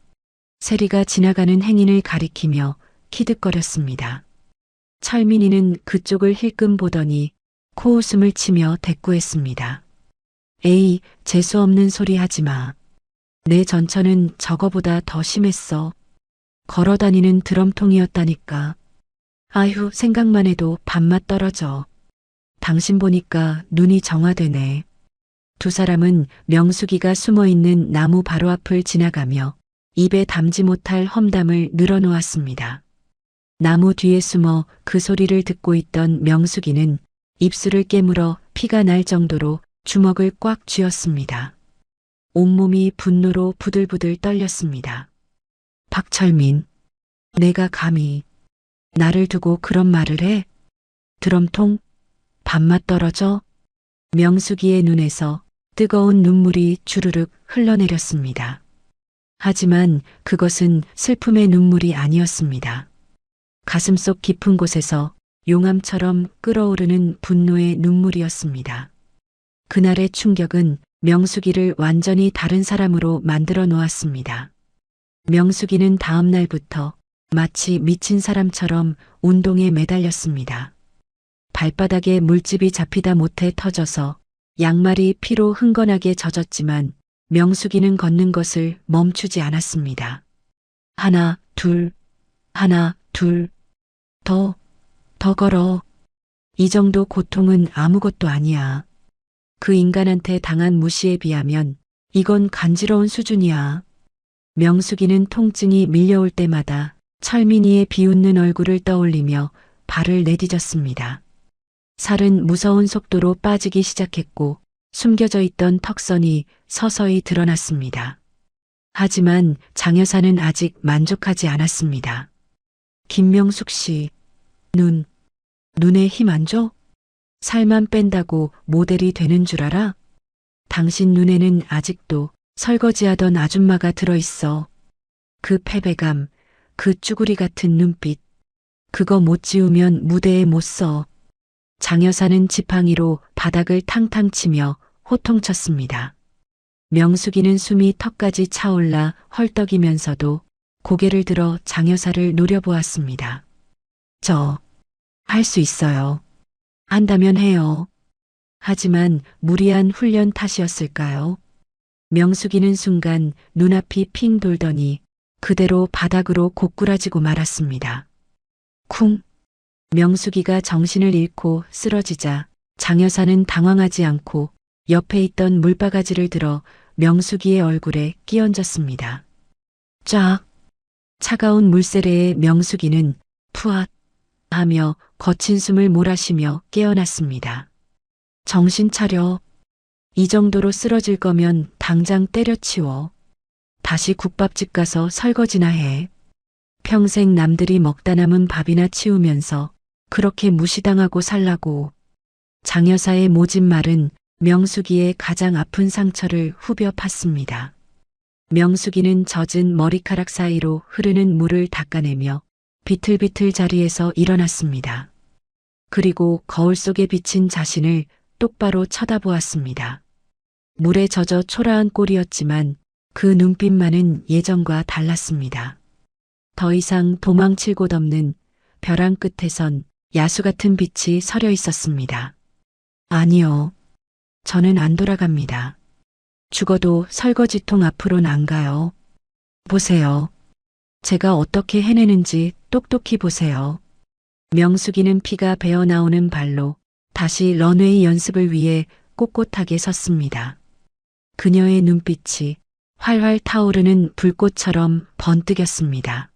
세리가 지나가는 행인을 가리키며 키득거렸습니다. 철민이는 그쪽을 힐끔 보더니 코웃음을 치며 대꾸했습니다. 에이, 재수없는 소리 하지 마. 내 전처는 저거보다 더 심했어. 걸어다니는 드럼통이었다니까. 아휴, 생각만 해도 밥맛 떨어져. 당신 보니까 눈이 정화되네. 두 사람은 명숙이가 숨어있는 나무 바로 앞을 지나가며 입에 담지 못할 험담을 늘어놓았습니다. 나무 뒤에 숨어 그 소리를 듣고 있던 명숙이는 입술을 깨물어 피가 날 정도로 주먹을 꽉 쥐었습니다. 온몸이 분노로 부들부들 떨렸습니다. 박철민, 내가 감히 나를 두고 그런 말을 해? 드럼통? 밥맛 떨어져? 명숙이의 눈에서 뜨거운 눈물이 주르륵 흘러내렸습니다. 하지만 그것은 슬픔의 눈물이 아니었습니다. 가슴속 깊은 곳에서 용암처럼 끓어오르는 분노의 눈물이었습니다. 그날의 충격은 명숙이를 완전히 다른 사람으로 만들어 놓았습니다. 명숙이는 다음 날부터 마치 미친 사람처럼 운동에 매달렸습니다. 발바닥에 물집이 잡히다 못해 터져서 양말이 피로 흥건하게 젖었지만 명숙이는 걷는 것을 멈추지 않았습니다. 하나, 둘, 하나, 둘, 더 걸어. 이 정도 고통은 아무것도 아니야. 그 인간한테 당한 무시에 비하면 이건 간지러운 수준이야. 명숙이는 통증이 밀려올 때마다 철민이의 비웃는 얼굴을 떠올리며 발을 내디뎠습니다. 살은 무서운 속도로 빠지기 시작했고 숨겨져 있던 턱선이 서서히 드러났습니다. 하지만 장 여사는 아직 만족하지 않았습니다. 김명숙 씨, 눈에 힘 안 줘? 살만 뺀다고 모델이 되는 줄 알아? 당신 눈에는 아직도 설거지하던 아줌마가 들어있어. 그 패배감, 그 쭈구리 같은 눈빛, 그거 못 지우면 무대에 못 서. 장 여사는 지팡이로 바닥을 탕탕 치며 호통쳤습니다. 명숙이는 숨이 턱까지 차올라 헐떡이면서도 고개를 들어 장 여사를 노려보았습니다. 저, 할 수 있어요. 한다면 해요. 하지만 무리한 훈련 탓이었을까요? 명숙이는 순간 눈앞이 핑 돌더니 그대로 바닥으로 고꾸라지고 말았습니다. 쿵! 명숙이가 정신을 잃고 쓰러지자 장 여사는 당황하지 않고 옆에 있던 물바가지를 들어 명숙이의 얼굴에 끼얹었습니다. 쫙! 차가운 물세례에 명숙이는 푸앗! 하며 거친 숨을 몰아쉬며 깨어났습니다. 정신 차려. 이 정도로 쓰러질 거면 당장 때려치워. 다시 국밥집 가서 설거지나 해. 평생 남들이 먹다 남은 밥이나 치우면서 그렇게 무시당하고 살라고. 장 여사의 모진 말은 명숙이의 가장 아픈 상처를 후벼 팠습니다. 명숙이는 젖은 머리카락 사이로 흐르는 물을 닦아내며 비틀비틀 자리에서 일어났습니다. 그리고 거울 속에 비친 자신을 똑바로 쳐다보았습니다. 물에 젖어 초라한 꼴이었지만 그 눈빛만은 예전과 달랐습니다. 더 이상 도망칠 곳 없는 벼랑 끝에선 야수 같은 빛이 서려 있었습니다. 아니요. 저는 안 돌아갑니다. 죽어도 설거지통 앞으로는 안 가요. 보세요. 제가 어떻게 해내는지 똑똑히 보세요. 명숙이는 피가 배어나오는 발로 다시 런웨이 연습을 위해 꼿꼿하게 섰습니다. 그녀의 눈빛이 활활 타오르는 불꽃처럼 번뜩였습니다.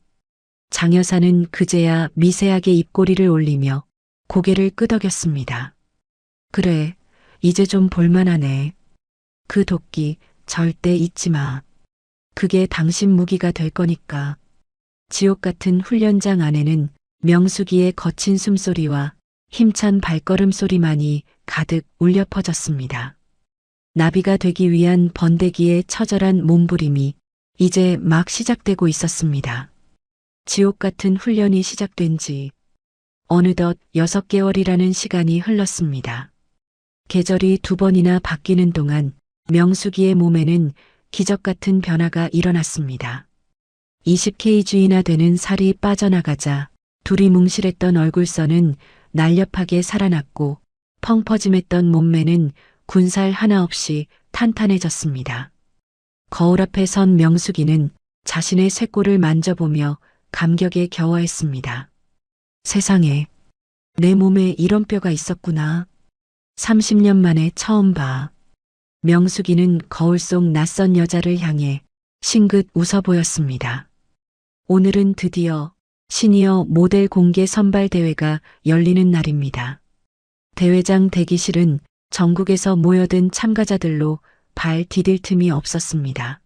장 여사는 그제야 미세하게 입꼬리를 올리며 고개를 끄덕였습니다. 그래, 이제 좀 볼만하네. 그 도끼 절대 잊지 마. 그게 당신 무기가 될 거니까. 지옥 같은 훈련장 안에는 명숙이의 거친 숨소리와 힘찬 발걸음 소리만이 가득 울려 퍼졌습니다. 나비가 되기 위한 번데기의 처절한 몸부림이 이제 막 시작되고 있었습니다. 지옥 같은 훈련이 시작된 지 어느덧 6개월이라는 시간이 흘렀습니다. 계절이 2번이나 바뀌는 동안 명숙이의 몸에는 기적 같은 변화가 일어났습니다. 20kg이나 되는 살이 빠져나가자 둘이 뭉실했던 얼굴선은 날렵하게 살아났고 펑퍼짐했던 몸매는 군살 하나 없이 탄탄해졌습니다. 거울 앞에 선 명숙이는 자신의 쇄골을 만져보며 감격에 겨워했습니다. 세상에, 내 몸에 이런 뼈가 있었구나. 30년 만에 처음 봐. 명숙이는 거울 속 낯선 여자를 향해 싱긋 웃어 보였습니다. 오늘은 드디어 시니어 모델 공개 선발 대회가 열리는 날입니다. 대회장 대기실은 전국에서 모여든 참가자들로 발 디딜 틈이 없었습니다.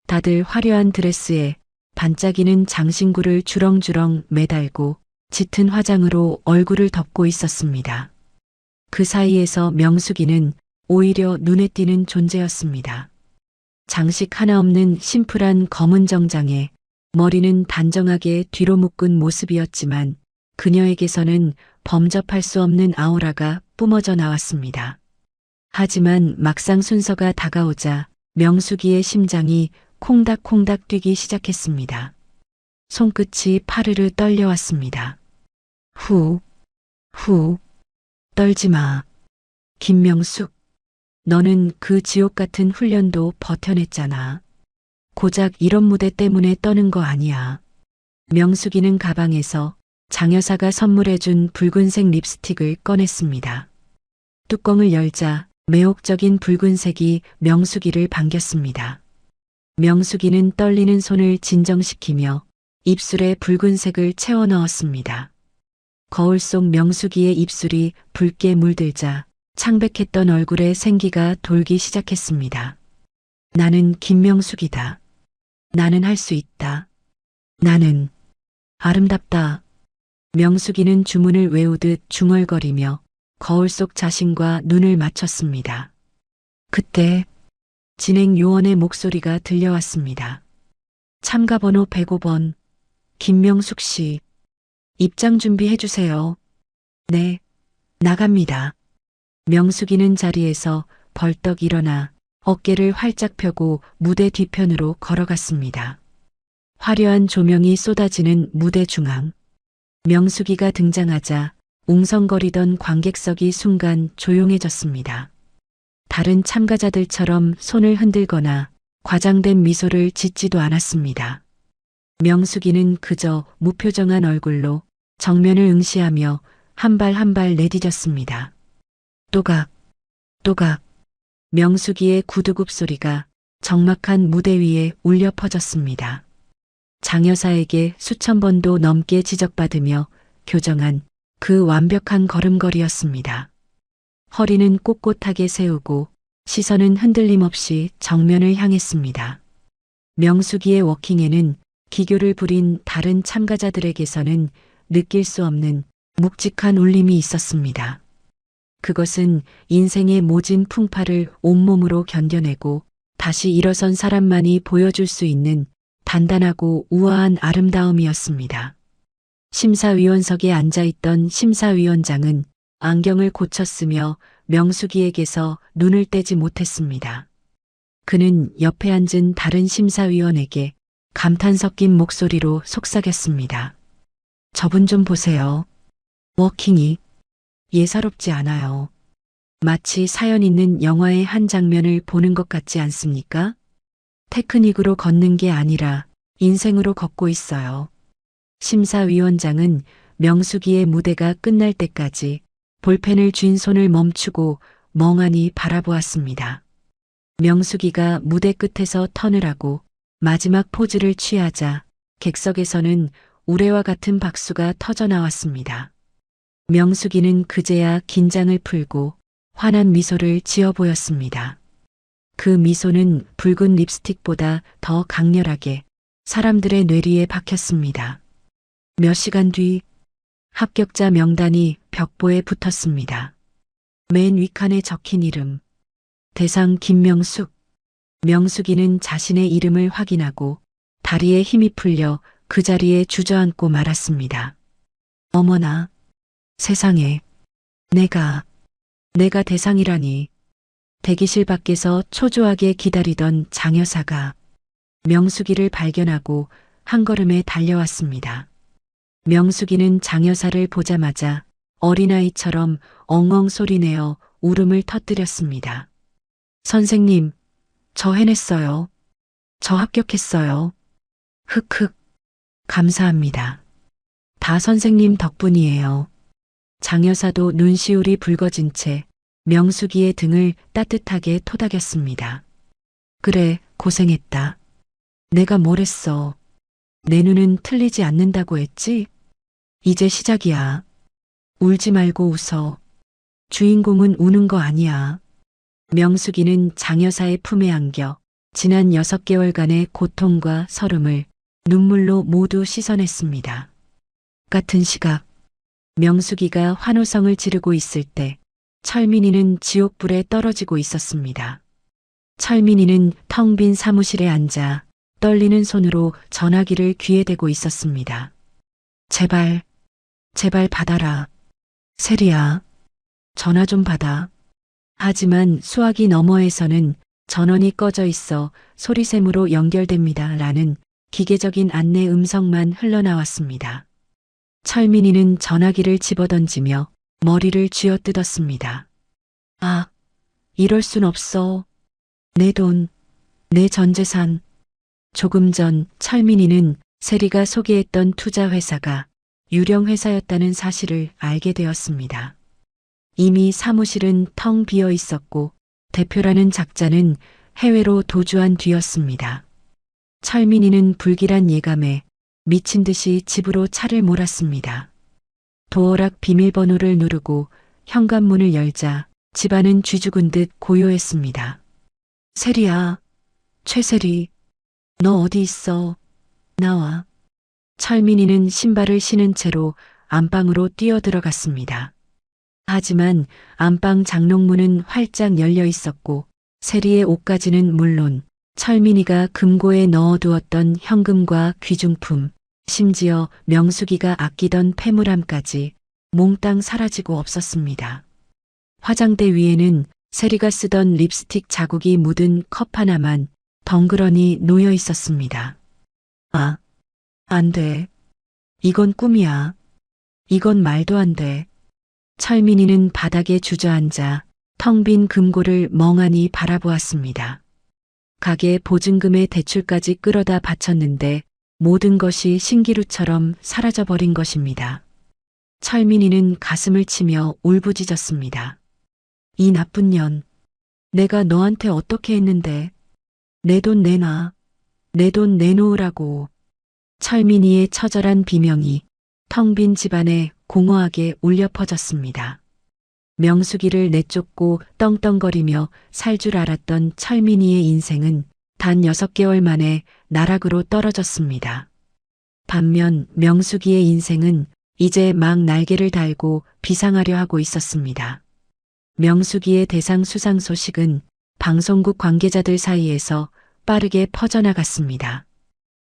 다들 화려한 드레스에 반짝이는 장신구를 주렁주렁 매달고 짙은 화장으로 얼굴을 덮고 있었습니다. 그 사이에서 명숙이는 오히려 눈에 띄는 존재였습니다. 장식 하나 없는 심플한 검은 정장에 머리는 단정하게 뒤로 묶은 모습이었지만 그녀에게서는 범접할 수 없는 아우라가 뿜어져 나왔습니다. 하지만 막상 순서가 다가오자 명숙이의 심장이 콩닥콩닥 뛰기 시작했습니다. 손끝이 파르르 떨려왔습니다. 후, 떨지 마. 김명숙, 너는 그 지옥 같은 훈련도 버텨냈잖아. 고작 이런 무대 때문에 떠는 거 아니야. 명숙이는 가방에서 장 여사가 선물해준 붉은색 립스틱을 꺼냈습니다. 뚜껑을 열자 매혹적인 붉은색이 명숙이를 반겼습니다. 명숙이는 떨리는 손을 진정시키며 입술에 붉은색을 채워 넣었습니다. 거울 속 명숙이의 입술이 붉게 물들자 창백했던 얼굴에 생기가 돌기 시작했습니다. 나는 김명숙이다. 나는 할 수 있다. 나는 아름답다. 명숙이는 주문을 외우듯 중얼거리며 거울 속 자신과 눈을 맞췄습니다. 그때 진행 요원의 목소리가 들려왔습니다. 참가번호 105번 김명숙 씨, 입장 준비해 주세요. 네, 나갑니다. 명숙이는 자리에서 벌떡 일어나 어깨를 활짝 펴고 무대 뒤편으로 걸어갔습니다. 화려한 조명이 쏟아지는 무대 중앙. 명숙이가 등장하자 웅성거리던 관객석이 순간 조용해졌습니다. 다른 참가자들처럼 손을 흔들거나 과장된 미소를 짓지도 않았습니다. 명숙이는 그저 무표정한 얼굴로 정면을 응시하며 한 발 한 발 내디뎠습니다. 또각, 또각. 명숙이의 구두굽 소리가 적막한 무대 위에 울려 퍼졌습니다. 장 여사에게 수천 번도 넘게 지적받으며 교정한 그 완벽한 걸음걸이였습니다. 허리는 꼿꼿하게 세우고 시선은 흔들림 없이 정면을 향했습니다. 명숙이의 워킹에는 기교를 부린 다른 참가자들에게서는 느낄 수 없는 묵직한 울림이 있었습니다. 그것은 인생의 모진 풍파를 온몸으로 견뎌내고 다시 일어선 사람만이 보여줄 수 있는 단단하고 우아한 아름다움이었습니다. 심사위원석에 앉아있던 심사위원장은 안경을 고쳤으며 명숙이에게서 눈을 떼지 못했습니다. 그는 옆에 앉은 다른 심사위원에게 감탄 섞인 목소리로 속삭였습니다. 저분 좀 보세요. 워킹이 예사롭지 않아요. 마치 사연 있는 영화의 한 장면을 보는 것 같지 않습니까? 테크닉으로 걷는 게 아니라 인생으로 걷고 있어요. 심사위원장은 명숙이의 무대가 끝날 때까지 볼펜을 쥔 손을 멈추고 멍하니 바라보았습니다. 명숙이가 무대 끝에서 턴을 하고 마지막 포즈를 취하자 객석에서는 우레와 같은 박수가 터져 나왔습니다. 명숙이는 그제야 긴장을 풀고 환한 미소를 지어 보였습니다. 그 미소는 붉은 립스틱보다 더 강렬하게 사람들의 뇌리에 박혔습니다. 몇 시간 뒤 합격자 명단이 벽보에 붙었습니다. 맨 윗칸에 적힌 이름. 대상 김명숙. 명숙이는 자신의 이름을 확인하고 다리에 힘이 풀려 그 자리에 주저앉고 말았습니다. 어머나, 세상에, 내가 대상이라니. 대기실 밖에서 초조하게 기다리던 장 여사가 명숙이를 발견하고 한 걸음에 달려왔습니다. 명숙이는 장 여사를 보자마자 어린아이처럼 엉엉 소리내어 울음을 터뜨렸습니다. 선생님, 저 해냈어요. 저 합격했어요. 흑흑, 감사합니다. 다 선생님 덕분이에요. 장 여사도 눈시울이 붉어진 채 명숙이의 등을 따뜻하게 토닥였습니다. 그래, 고생했다. 내가 뭘 했어. 내 눈은 틀리지 않는다고 했지? 이제 시작이야. 울지 말고 웃어. 주인공은 우는 거 아니야. 명숙이는 장 여사의 품에 안겨 지난 6개월간의 고통과 서름을 눈물로 모두 씻어냈습니다. 같은 시각, 명숙이가 환호성을 지르고 있을 때 철민이는 지옥불에 떨어지고 있었습니다. 철민이는 텅 빈 사무실에 앉아 떨리는 손으로 전화기를 귀에 대고 있었습니다. 제발, 제발 받아라. 세리야, 전화 좀 받아. 하지만 수화기 너머에서는 전원이 꺼져 있어 소리샘으로 연결됩니다. 라는 기계적인 안내 음성만 흘러나왔습니다. 철민이는 전화기를 집어던지며 머리를 쥐어뜯었습니다. 아, 이럴 순 없어. 내 돈, 내 전 재산. 조금 전 철민이는 세리가 소개했던 투자회사가 유령회사였다는 사실을 알게 되었습니다. 이미 사무실은 텅 비어 있었고 대표라는 작자는 해외로 도주한 뒤였습니다. 철민이는 불길한 예감에 미친 듯이 집으로 차를 몰았습니다. 도어락 비밀번호를 누르고 현관문을 열자 집안은 쥐죽은 듯 고요했습니다. 세리야, 최세리, 너 어디 있어? 나와. 철민이는 신발을 신은 채로 안방으로 뛰어들어갔습니다. 하지만 안방 장롱문은 활짝 열려 있었고 세리의 옷가지는 물론 철민이가 금고에 넣어두었던 현금과 귀중품, 심지어 명숙이가 아끼던 폐물함까지 몽땅 사라지고 없었습니다. 화장대 위에는 세리가 쓰던 립스틱 자국이 묻은 컵 하나만 덩그러니 놓여 있었습니다. 아, 안 돼. 이건 꿈이야. 이건 말도 안 돼. 철민이는 바닥에 주저앉아 텅 빈 금고를 멍하니 바라보았습니다. 가게 보증금의 대출까지 끌어다 바쳤는데 모든 것이 신기루처럼 사라져버린 것입니다. 철민이는 가슴을 치며 울부짖었습니다. 이 나쁜 년, 내가 너한테 어떻게 했는데? 내 돈 내놔. 내 돈 내놓으라고. 철민이의 처절한 비명이 텅 빈 집안에 공허하게 울려 퍼졌습니다. 명숙이를 내쫓고 떵떵거리며 살 줄 알았던 철민이의 인생은 단 6개월 만에 나락으로 떨어졌습니다. 반면 명숙이의 인생은 이제 막 날개를 달고 비상하려 하고 있었습니다. 명숙이의 대상 수상 소식은 방송국 관계자들 사이에서 빠르게 퍼져나갔습니다.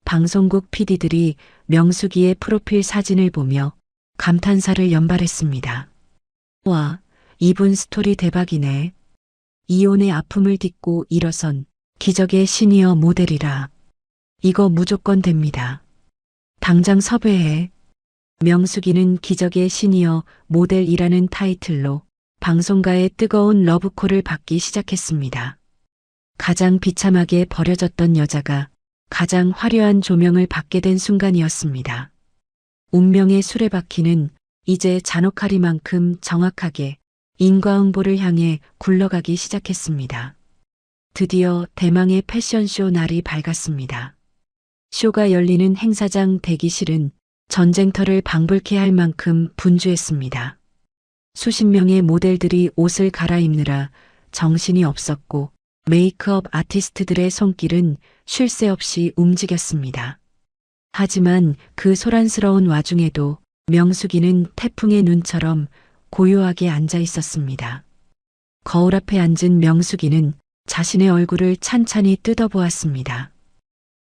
방송국 PD들이 명숙이의 프로필 사진을 보며 감탄사를 연발했습니다. 와, 이분 스토리 대박이네. 이혼의 아픔을 딛고 일어선 기적의 시니어 모델이라. 이거 무조건 됩니다. 당장 섭외해. 명숙이는 기적의 시니어 모델이라는 타이틀로 방송가의 뜨거운 러브콜을 받기 시작했습니다. 가장 비참하게 버려졌던 여자가 가장 화려한 조명을 받게 된 순간이었습니다. 운명의 수레바퀴는 이제 잔혹하리만큼 정확하게 인과응보를 향해 굴러가기 시작했습니다. 드디어 대망의 패션쇼 날이 밝았습니다. 쇼가 열리는 행사장 대기실은 전쟁터를 방불케 할 만큼 분주했습니다. 수십 명의 모델들이 옷을 갈아입느라 정신이 없었고 메이크업 아티스트들의 손길은 쉴 새 없이 움직였습니다. 하지만 그 소란스러운 와중에도 명숙이는 태풍의 눈처럼 고요하게 앉아 있었습니다. 거울 앞에 앉은 명숙이는 자신의 얼굴을 찬찬히 뜯어보았습니다.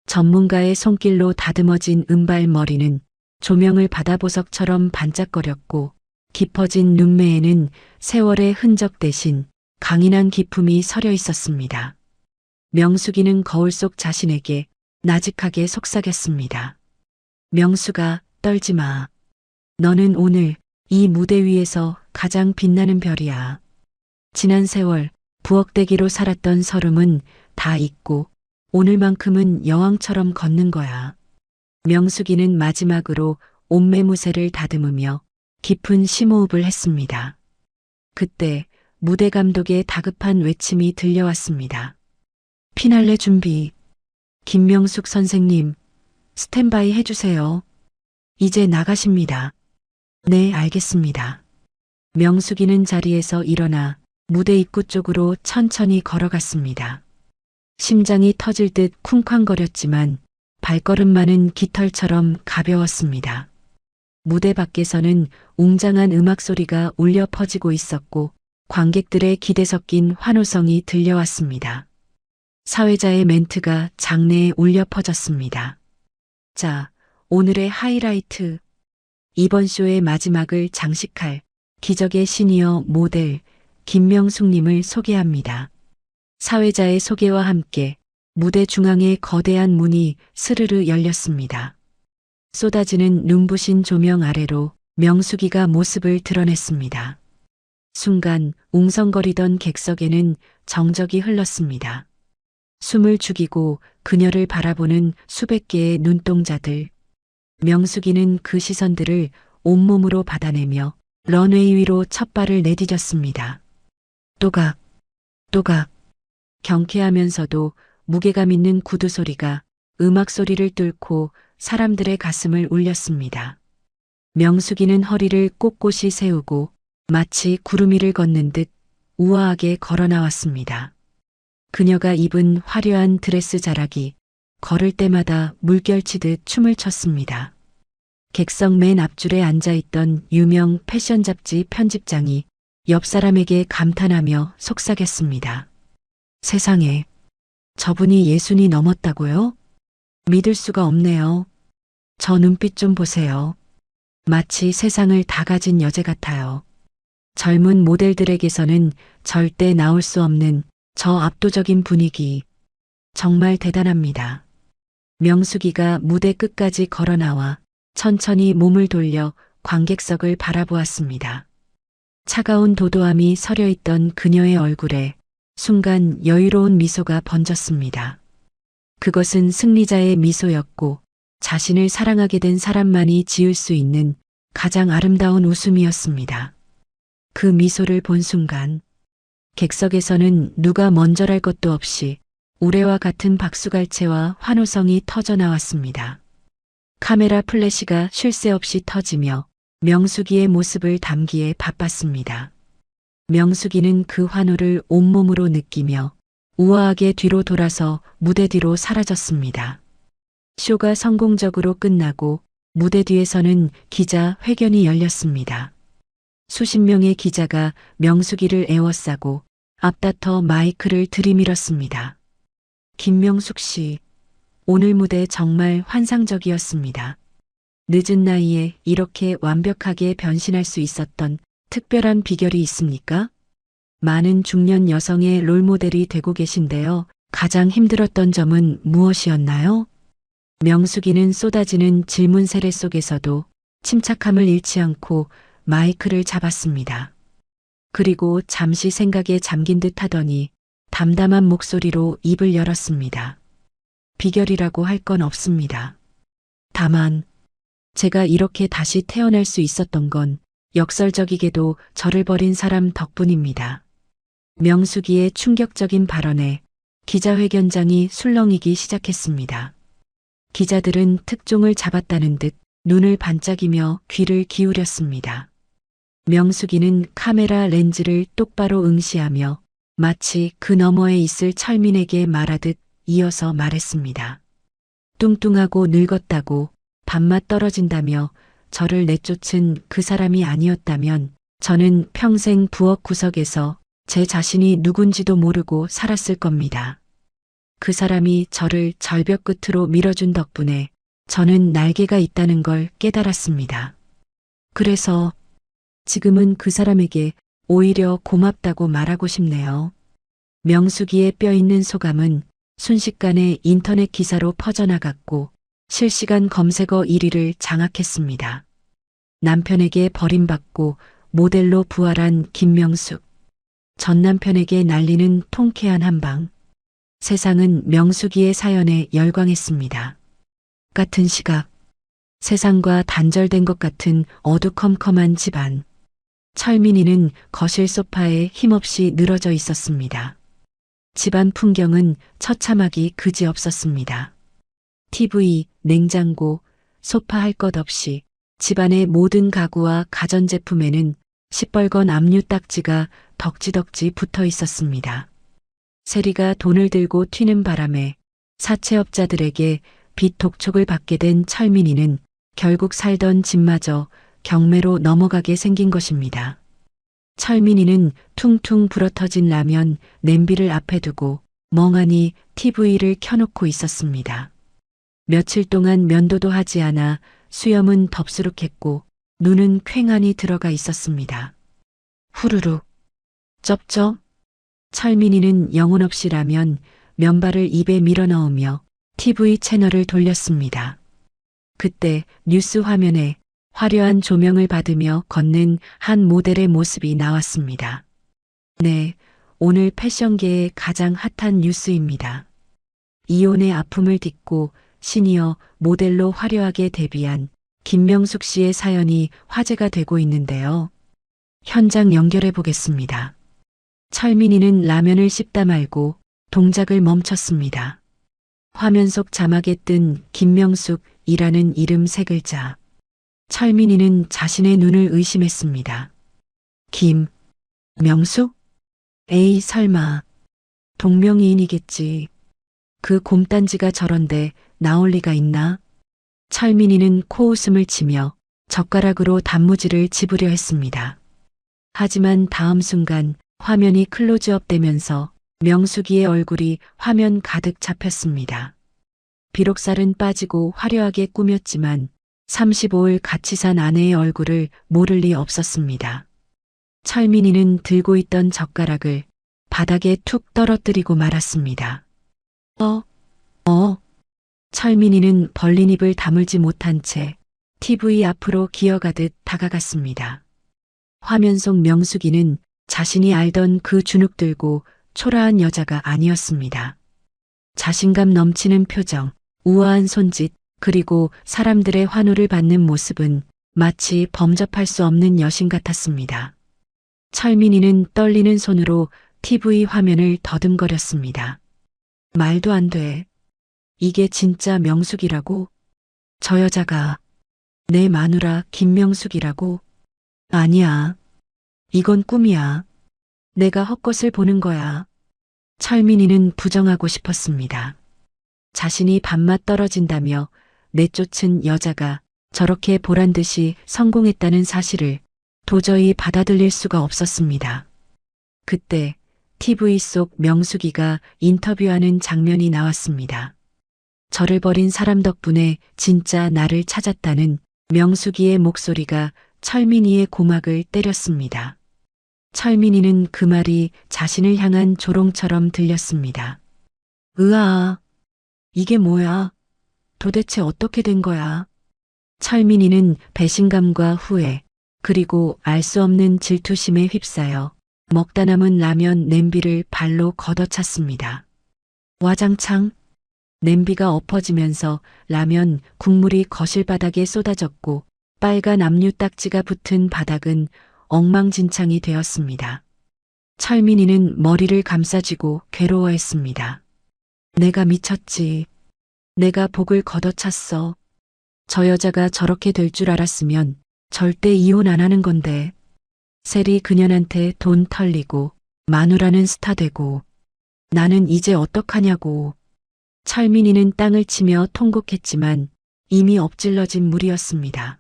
전문가의 손길로 다듬어진 은발머리는 조명을 받아 보석처럼 반짝거렸고 깊어진 눈매에는 세월의 흔적 대신 강인한 기품이 서려 있었습니다. 명숙이는 거울 속 자신에게 나직하게 속삭였습니다. 명숙아, 떨지 마. 너는 오늘 이 무대 위에서 가장 빛나는 별이야. 지난 세월 부엌대기로 살았던 서름은 다 잊고 오늘만큼은 여왕처럼 걷는 거야. 명숙이는 마지막으로 옷매무새를 다듬으며 깊은 심호흡을 했습니다. 그때 무대 감독의 다급한 외침이 들려왔습니다. 피날레 준비. 김명숙 선생님, 스탠바이 해주세요. 이제 나가십니다. 네, 알겠습니다. 명숙이는 자리에서 일어나 무대 입구 쪽으로 천천히 걸어갔습니다. 심장이 터질 듯 쿵쾅거렸지만 발걸음만은 깃털처럼 가벼웠습니다. 무대 밖에서는 웅장한 음악 소리가 울려 퍼지고 있었고 관객들의 기대 섞인 환호성이 들려왔습니다. 사회자의 멘트가 장내에 울려 퍼졌습니다. 자, 오늘의 하이라이트. 이번 쇼의 마지막을 장식할 기적의 시니어 모델 김명숙님을 소개합니다. 사회자의 소개와 함께 무대 중앙의 거대한 문이 스르르 열렸습니다. 쏟아지는 눈부신 조명 아래로 명숙이가 모습을 드러냈습니다. 순간 웅성거리던 객석에는 정적이 흘렀습니다. 숨을 죽이고 그녀를 바라보는 수백 개의 눈동자들. 명숙이는 그 시선들을 온몸으로 받아내며 런웨이 위로 첫 발을 내디뎠습니다. 또각, 또각. 경쾌하면서도 무게감 있는 구두 소리가 음악 소리를 뚫고 사람들의 가슴을 울렸습니다. 명숙이는 허리를 꼿꼿이 세우고 마치 구름 위를 걷는 듯 우아하게 걸어 나왔습니다. 그녀가 입은 화려한 드레스 자락이 걸을 때마다 물결치듯 춤을 췄습니다. 객석 맨 앞줄에 앉아있던 유명 패션 잡지 편집장이 옆 사람에게 감탄하며 속삭였습니다. 세상에, 저분이 60이 넘었다고요? 믿을 수가 없네요. 저 눈빛 좀 보세요. 마치 세상을 다 가진 여제 같아요. 젊은 모델들에게서는 절대 나올 수 없는 저 압도적인 분위기. 정말 대단합니다. 명숙이가 무대 끝까지 걸어 나와 천천히 몸을 돌려 관객석을 바라보았습니다. 차가운 도도함이 서려 있던 그녀의 얼굴에 순간 여유로운 미소가 번졌습니다. 그것은 승리자의 미소였고 자신을 사랑하게 된 사람만이 지을 수 있는 가장 아름다운 웃음이었습니다. 그 미소를 본 순간 객석에서는 누가 먼저랄 것도 없이 우레와 같은 박수갈채와 환호성이 터져 나왔습니다. 카메라 플래시가 쉴 새 없이 터지며 명숙이의 모습을 담기에 바빴습니다. 명숙이는 그 환호를 온몸으로 느끼며 우아하게 뒤로 돌아서 무대 뒤로 사라졌습니다. 쇼가 성공적으로 끝나고 무대 뒤에서는 기자 회견이 열렸습니다. 수십 명의 기자가 명숙이를 에워싸고 앞다퉈 마이크를 들이밀었습니다. 김명숙 씨, 오늘 무대 정말 환상적이었습니다. 늦은 나이에 이렇게 완벽하게 변신할 수 있었던 특별한 비결이 있습니까? 많은 중년 여성의 롤모델이 되고 계신데요. 가장 힘들었던 점은 무엇이었나요? 명숙이는 쏟아지는 질문 세례 속에서도 침착함을 잃지 않고 마이크를 잡았습니다. 그리고 잠시 생각에 잠긴 듯 하더니 담담한 목소리로 입을 열었습니다. 비결이라고 할 건 없습니다. 다만 제가 이렇게 다시 태어날 수 있었던 건 역설적이게도 저를 버린 사람 덕분입니다. 명숙이의 충격적인 발언에 기자회견장이 술렁이기 시작했습니다. 기자들은 특종을 잡았다는 듯 눈을 반짝이며 귀를 기울였습니다. 명숙이는 카메라 렌즈를 똑바로 응시하며 마치 그 너머에 있을 철민에게 말하듯 이어서 말했습니다. 뚱뚱하고 늙었다고 밥맛 떨어진다며 저를 내쫓은 그 사람이 아니었다면 저는 평생 부엌 구석에서 제 자신이 누군지도 모르고 살았을 겁니다. 그 사람이 저를 절벽 끝으로 밀어준 덕분에 저는 날개가 있다는 걸 깨달았습니다. 그래서 지금은 그 사람에게 오히려 고맙다고 말하고 싶네요. 명숙이의 뼈있는 소감은 순식간에 인터넷 기사로 퍼져나갔고 실시간 검색어 1위를 장악했습니다. 남편에게 버림받고 모델로 부활한 김명숙. 전 남편에게 날리는 통쾌한 한방. 세상은 명숙이의 사연에 열광했습니다. 같은 시각, 세상과 단절된 것 같은 어두컴컴한 집안. 철민이는 거실 소파에 힘없이 늘어져 있었습니다. 집안 풍경은 처참하기 그지없었습니다. TV, 냉장고, 소파 할 것 없이 집안의 모든 가구와 가전제품에는 시뻘건 압류 딱지가 덕지덕지 붙어 있었습니다. 세리가 돈을 들고 튀는 바람에 사채업자들에게 빚 독촉을 받게 된 철민이는 결국 살던 집마저 경매로 넘어가게 생긴 것입니다. 철민이는 퉁퉁 불어터진 라면 냄비를 앞에 두고 멍하니 TV를 켜놓고 있었습니다. 며칠 동안 면도도 하지 않아 수염은 덥수룩했고 눈은 퀭하니 들어가 있었습니다. 후루룩, 쩝쩝. 철민이는 영혼 없이 라면 면발을 입에 밀어넣으며 TV 채널을 돌렸습니다. 그때 뉴스 화면에 화려한 조명을 받으며 걷는 한 모델의 모습이 나왔습니다. 네, 오늘 패션계의 가장 핫한 뉴스입니다. 이혼의 아픔을 딛고 시니어 모델로 화려하게 데뷔한 김명숙 씨의 사연이 화제가 되고 있는데요. 현장 연결해 보겠습니다. 철민이는 라면을 씹다 말고 동작을 멈췄습니다. 화면 속 자막에 뜬 김명숙이라는 이름 세 글자. 철민이는 자신의 눈을 의심했습니다. 김명숙? 에이 설마 동명이인이겠지. 그 곰딴지가 저런데 나올 리가 있나? 철민이는 코웃음을 치며 젓가락으로 단무지를 집으려 했습니다. 하지만 다음 순간 화면이 클로즈업 되면서 명숙이의 얼굴이 화면 가득 잡혔습니다. 비록 살은 빠지고 화려하게 꾸몄지만 35을 같이 산 아내의 얼굴을 모를 리 없었습니다. 철민이는 들고 있던 젓가락을 바닥에 툭 떨어뜨리고 말았습니다. 철민이는 벌린 입을 다물지 못한 채 TV 앞으로 기어가듯 다가갔습니다. 화면 속 명숙이는 자신이 알던 그 주눅 들고 초라한 여자가 아니었습니다. 자신감 넘치는 표정, 우아한 손짓, 그리고 사람들의 환호를 받는 모습은 마치 범접할 수 없는 여신 같았습니다. 철민이는 떨리는 손으로 TV 화면을 더듬거렸습니다. 말도 안 돼. 이게 진짜 명숙이라고? 저 여자가 내 마누라 김명숙이라고? 아니야. 이건 꿈이야. 내가 헛것을 보는 거야. 철민이는 부정하고 싶었습니다. 자신이 밥맛 떨어진다며 내쫓은 여자가 저렇게 보란 듯이 성공했다는 사실을 도저히 받아들일 수가 없었습니다. 그때 TV 속 명숙이가 인터뷰하는 장면이 나왔습니다. 저를 버린 사람 덕분에 진짜 나를 찾았다는 명숙이의 목소리가 철민이의 고막을 때렸습니다. 철민이는 그 말이 자신을 향한 조롱처럼 들렸습니다. 으아, 이게 뭐야? 도대체 어떻게 된 거야? 철민이는 배신감과 후회, 그리고 알 수 없는 질투심에 휩싸여 먹다 남은 라면 냄비를 발로 걷어찼습니다. 와장창 냄비가 엎어지면서 라면 국물이 거실 바닥에 쏟아졌고 빨간 압류 딱지가 붙은 바닥은 엉망진창이 되었습니다. 철민이는 머리를 감싸쥐고 괴로워했습니다. 내가 미쳤지. 내가 복을 걷어찼어. 저 여자가 저렇게 될 줄 알았으면 절대 이혼 안 하는 건데. 셀이 그년한테 돈 털리고 마누라는 스타 되고 나는 이제 어떡하냐고. 철민이는 땅을 치며 통곡했지만 이미 엎질러진 물이었습니다.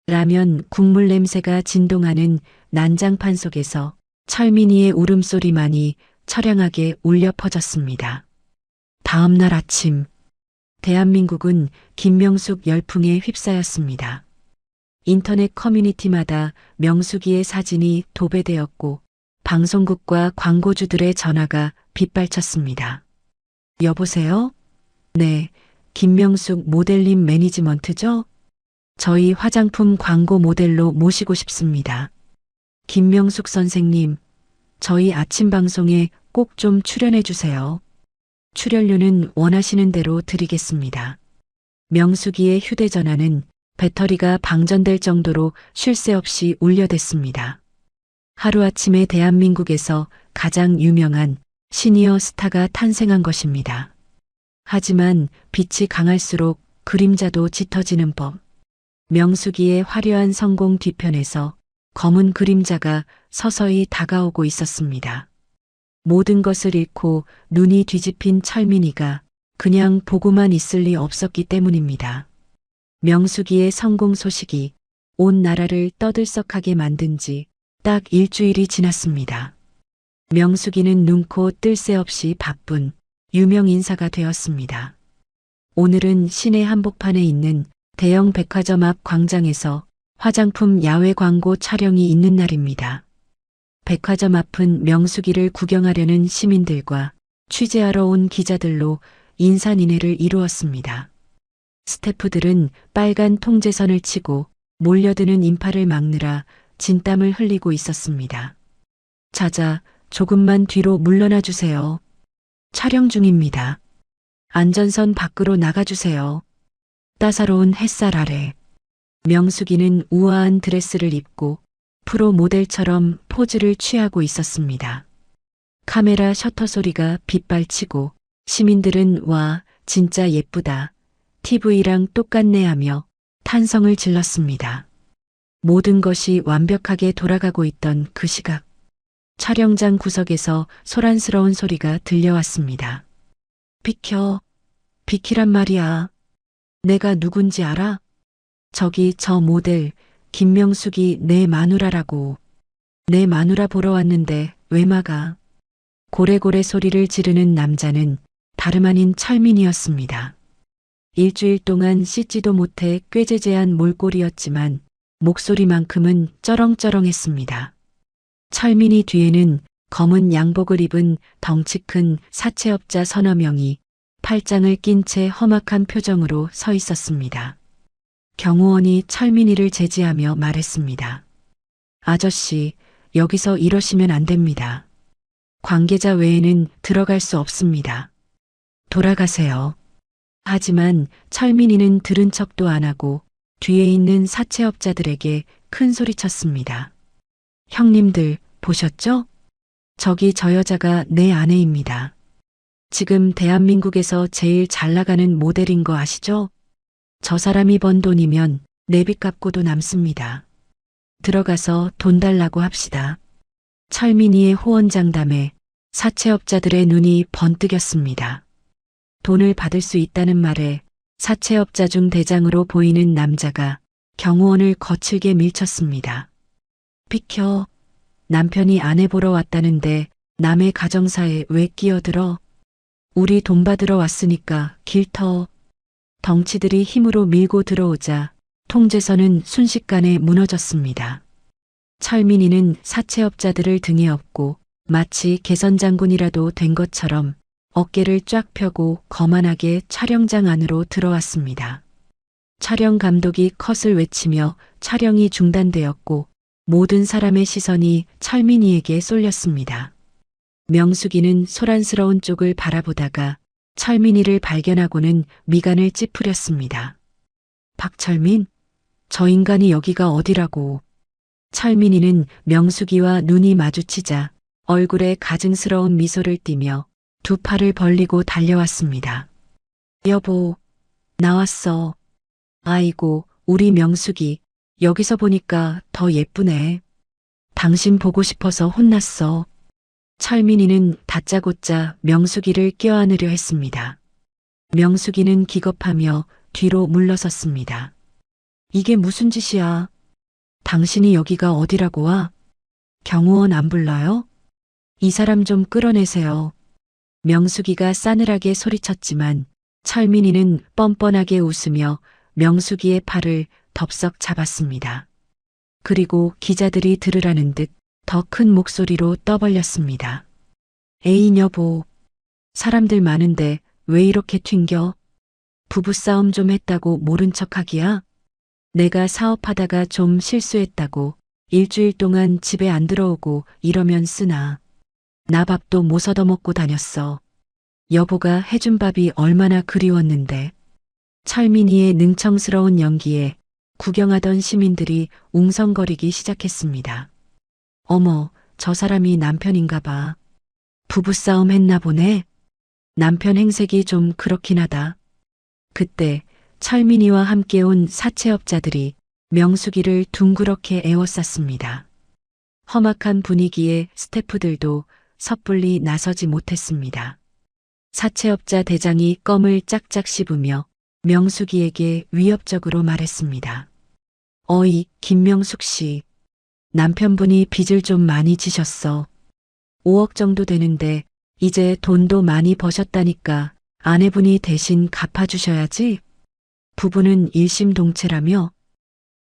라면 국물 냄새가 진동하는 난장판 속에서 철민이의 울음소리만이 처량하게 울려 퍼졌습니다. 다음 날 아침, 대한민국은 김명숙 열풍에 휩싸였습니다. 인터넷 커뮤니티마다 명숙이의 사진이 도배되었고 방송국과 광고주들의 전화가 빗발쳤습니다. 여보세요? 네, 김명숙 모델님 매니지먼트죠? 저희 화장품 광고 모델로 모시고 싶습니다. 김명숙 선생님, 저희 아침 방송에 꼭 좀 출연해 주세요. 출연료는 원하시는 대로 드리겠습니다. 명숙이의 휴대전화는 배터리가 방전될 정도로 쉴 새 없이 울려댔습니다. 하루아침에 대한민국에서 가장 유명한 시니어 스타가 탄생한 것입니다. 하지만 빛이 강할수록 그림자도 짙어지는 법. 명숙이의 화려한 성공 뒤편에서 검은 그림자가 서서히 다가오고 있었습니다. 모든 것을 잃고 눈이 뒤집힌 철민이가 그냥 보고만 있을 리 없었기 때문입니다. 명숙이의 성공 소식이 온 나라를 떠들썩하게 만든 지 딱 일주일이 지났습니다. 명숙이는 눈코 뜰 새 없이 바쁜 유명 인사가 되었습니다. 오늘은 시내 한복판에 있는 대형 백화점 앞 광장에서 화장품 야외 광고 촬영이 있는 날입니다. 백화점 앞은 명숙이를 구경하려는 시민들과 취재하러 온 기자들로 인산인해를 이루었습니다. 스태프들은 빨간 통제선을 치고 몰려드는 인파를 막느라 진땀을 흘리고 있었습니다. 자자, 조금만 뒤로 물러나 주세요. 촬영 중입니다. 안전선 밖으로 나가주세요. 따사로운 햇살 아래 명숙이는 우아한 드레스를 입고 프로 모델처럼 포즈를 취하고 있었습니다. 카메라 셔터 소리가 빗발치고 시민들은 와, 진짜 예쁘다. TV랑 똑같네 하며 탄성을 질렀습니다. 모든 것이 완벽하게 돌아가고 있던 그 시각. 촬영장 구석에서 소란스러운 소리가 들려왔습니다. 비켜, 비키란 말이야. 내가 누군지 알아? 저기 저 모델 김명숙이 내 마누라라고. 내 마누라 보러 왔는데 왜 막아? 고래고래 소리를 지르는 남자는 다름 아닌 철민이었습니다. 일주일 동안 씻지도 못해 꾀죄죄한 몰골이었지만 목소리만큼은 쩌렁쩌렁했습니다. 철민이 뒤에는 검은 양복을 입은 덩치 큰 사채업자 서너 명이 팔짱을 낀 채 험악한 표정으로 서 있었습니다. 경호원이 철민이를 제지하며 말했습니다. 아저씨, 여기서 이러시면 안 됩니다. 관계자 외에는 들어갈 수 없습니다. 돌아가세요. 하지만 철민이는 들은 척도 안 하고 뒤에 있는 사채업자들에게 큰 소리쳤습니다. 형님들 보셨죠? 저기 저 여자가 내 아내입니다. 지금 대한민국에서 제일 잘 나가는 모델인 거 아시죠? 저 사람이 번 돈이면 내빚 갚고도 남습니다. 들어가서 돈 달라고 합시다. 철민이의 호언장담에 사채업자들의 눈이 번뜩였습니다. 돈을 받을 수 있다는 말에 사채업자 중 대장으로 보이는 남자가 경호원을 거칠게 밀쳤습니다. 비켜. 남편이 아내 보러 왔다는데 남의 가정사에 왜 끼어들어? 우리 돈 받으러 왔으니까 길터. 덩치들이 힘으로 밀고 들어오자 통제선은 순식간에 무너졌습니다. 철민이는 사채업자들을 등에 업고 마치 개선장군이라도 된 것처럼 어깨를 쫙 펴고 거만하게 촬영장 안으로 들어왔습니다. 촬영 감독이 컷을 외치며 촬영이 중단되었고 모든 사람의 시선이 철민이에게 쏠렸습니다. 명숙이는 소란스러운 쪽을 바라보다가 철민이를 발견하고는 미간을 찌푸렸습니다. 박철민, 저 인간이 여기가 어디라고. 철민이는 명숙이와 눈이 마주치자 얼굴에 가증스러운 미소를 띠며 두 팔을 벌리고 달려왔습니다. 여보, 나왔어. 아이고, 우리 명숙이 여기서 보니까 더 예쁘네. 당신 보고 싶어서 혼났어. 철민이는 다짜고짜 명숙이를 껴안으려 했습니다. 명숙이는 기겁하며 뒤로 물러섰습니다. 이게 무슨 짓이야? 당신이 여기가 어디라고 와? 경호원 안 불러요? 이 사람 좀 끌어내세요. 명숙이가 싸늘하게 소리쳤지만 철민이는 뻔뻔하게 웃으며 명숙이의 팔을 덥석 잡았습니다. 그리고 기자들이 들으라는 듯 더 큰 목소리로 떠벌렸습니다. 애인 여보, 사람들 많은데 왜 이렇게 튕겨? 부부싸움 좀 했다고 모른 척하기야? 내가 사업하다가 좀 실수했다고 일주일 동안 집에 안 들어오고 이러면 쓰나. 나 밥도 못 얻어먹고 다녔어. 여보가 해준 밥이 얼마나 그리웠는데. 철민이의 능청스러운 연기에 구경하던 시민들이 웅성거리기 시작했습니다. 어머, 저 사람이 남편인가 봐. 부부싸움 했나 보네. 남편 행색이 좀 그렇긴 하다. 그때 철민이와 함께 온 사채업자들이 명숙이를 둥그렇게 에워쌌습니다. 험악한 분위기에 스태프들도 섣불리 나서지 못했습니다. 사채업자 대장이 껌을 짝짝 씹으며 명숙이에게 위협적으로 말했습니다. 어이, 김명숙 씨. 남편분이 빚을 좀 많이 지셨어. 5억 정도 되는데 이제 돈도 많이 버셨다니까 아내분이 대신 갚아주셔야지. 부부는 일심동체라며.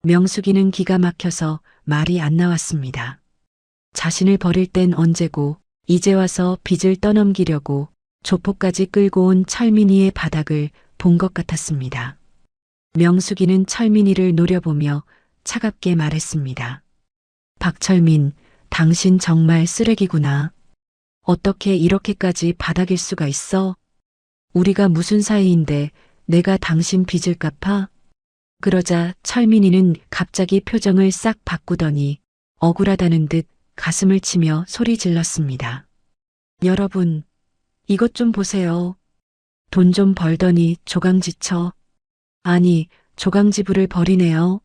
명숙이는 기가 막혀서 말이 안 나왔습니다. 자신을 버릴 땐 언제고 이제 와서 빚을 떠넘기려고 조폭까지 끌고 온 철민이의 바닥을 본 것 같았습니다. 명숙이는 철민이를 노려보며 차갑게 말했습니다. 박철민, 당신 정말 쓰레기구나. 어떻게 이렇게까지 바닥일 수가 있어? 우리가 무슨 사이인데 내가 당신 빚을 갚아? 그러자 철민이는 갑자기 표정을 싹 바꾸더니 억울하다는 듯 가슴을 치며 소리 질렀습니다. 여러분, 이것 좀 보세요. 돈 좀 벌더니 조강지쳐. 아니, 조강지부를 버리네요.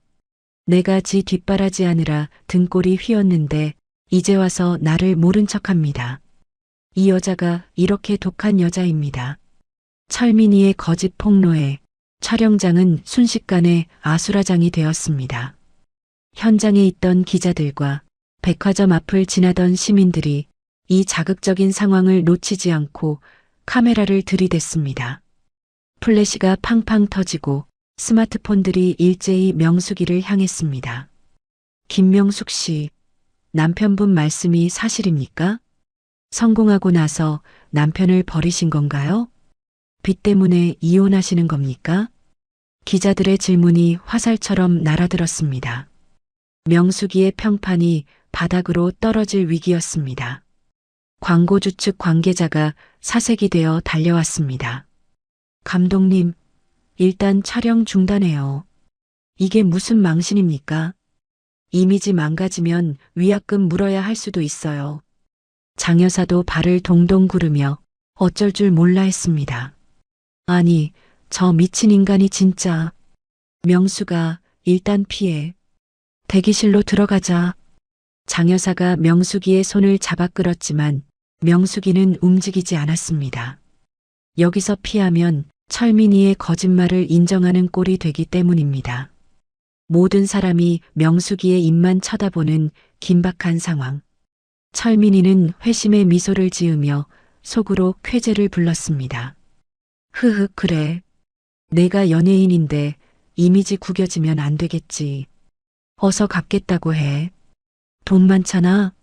내가 지 뒷바라지 하느라 등골이 휘었는데 이제 와서 나를 모른 척합니다. 이 여자가 이렇게 독한 여자입니다. 철민이의 거짓 폭로에 촬영장은 순식간에 아수라장이 되었습니다. 현장에 있던 기자들과 백화점 앞을 지나던 시민들이 이 자극적인 상황을 놓치지 않고 카메라를 들이댔습니다. 플래시가 팡팡 터지고 스마트폰들이 일제히 명숙이를 향했습니다. 김명숙 씨, 남편분 말씀이 사실입니까? 성공하고 나서 남편을 버리신 건가요? 빚 때문에 이혼하시는 겁니까? 기자들의 질문이 화살처럼 날아들었습니다. 명숙이의 평판이 바닥으로 떨어질 위기였습니다. 광고주 측 관계자가 사색이 되어 달려왔습니다. 감독님, 일단 촬영 중단해요. 이게 무슨 망신입니까? 이미지 망가지면 위약금 물어야 할 수도 있어요. 장 여사도 발을 동동 구르며 어쩔 줄 몰라 했습니다. 아니, 저 미친 인간이 진짜. 명수가 일단 피해. 대기실로 들어가자. 장 여사가 명숙이의 손을 잡아 끌었지만 명숙이는 움직이지 않았습니다. 여기서 피하면 철민이의 거짓말을 인정하는 꼴이 되기 때문입니다. 모든 사람이 명숙이의 입만 쳐다보는 긴박한 상황. 철민이는 회심의 미소를 지으며 속으로 쾌재를 불렀습니다. 흐흐, 그래. 내가 연예인인데 이미지 구겨지면 안 되겠지. 어서 갚겠다고 해. 돈 많잖아.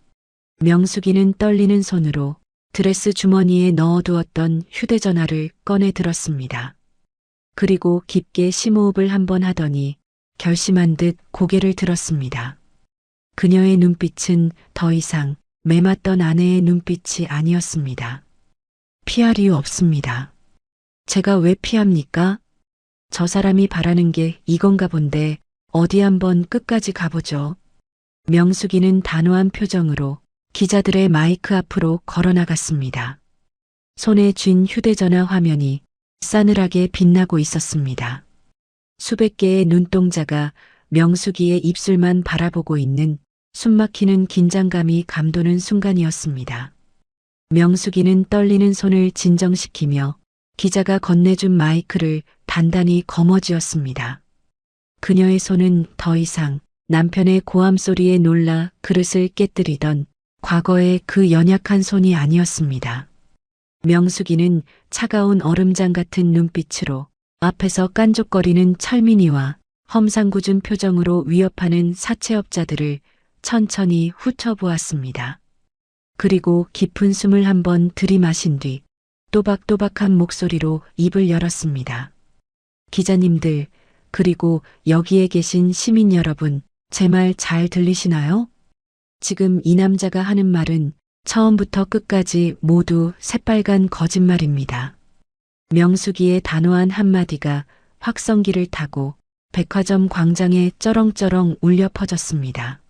명숙이는 떨리는 손으로 드레스 주머니에 넣어두었던 휴대전화를 꺼내 들었습니다. 그리고 깊게 심호흡을 한번 하더니 결심한 듯 고개를 들었습니다. 그녀의 눈빛은 더 이상 매맞던 아내의 눈빛이 아니었습니다. 피할 이유 없습니다. 제가 왜 피합니까? 저 사람이 바라는 게 이건가 본데 어디 한번 끝까지 가보죠. 명숙이는 단호한 표정으로 기자들의 마이크 앞으로 걸어나갔습니다. 손에 쥔 휴대전화 화면이 싸늘하게 빛나고 있었습니다. 수백 개의 눈동자가 명숙이의 입술만 바라보고 있는 숨막히는 긴장감이 감도는 순간이었습니다. 명숙이는 떨리는 손을 진정시키며 기자가 건네준 마이크를 단단히 거머쥐었습니다. 그녀의 손은 더 이상 남편의 고함 소리에 놀라 그릇을 깨뜨리던 과거의 그 연약한 손이 아니었습니다. 명숙이는 차가운 얼음장 같은 눈빛으로 앞에서 깐족거리는 철민이와 험상궂은 표정으로 위협하는 사채업자들을 천천히 훑어보았습니다. 그리고 깊은 숨을 한번 들이마신 뒤 또박또박한 목소리로 입을 열었습니다. 기자님들, 그리고 여기에 계신 시민 여러분, 제 말 잘 들리시나요? 지금 이 남자가 하는 말은 처음부터 끝까지 모두 새빨간 거짓말입니다. 명숙이의 단호한 한마디가 확성기를 타고 백화점 광장에 쩌렁쩌렁 울려 퍼졌습니다.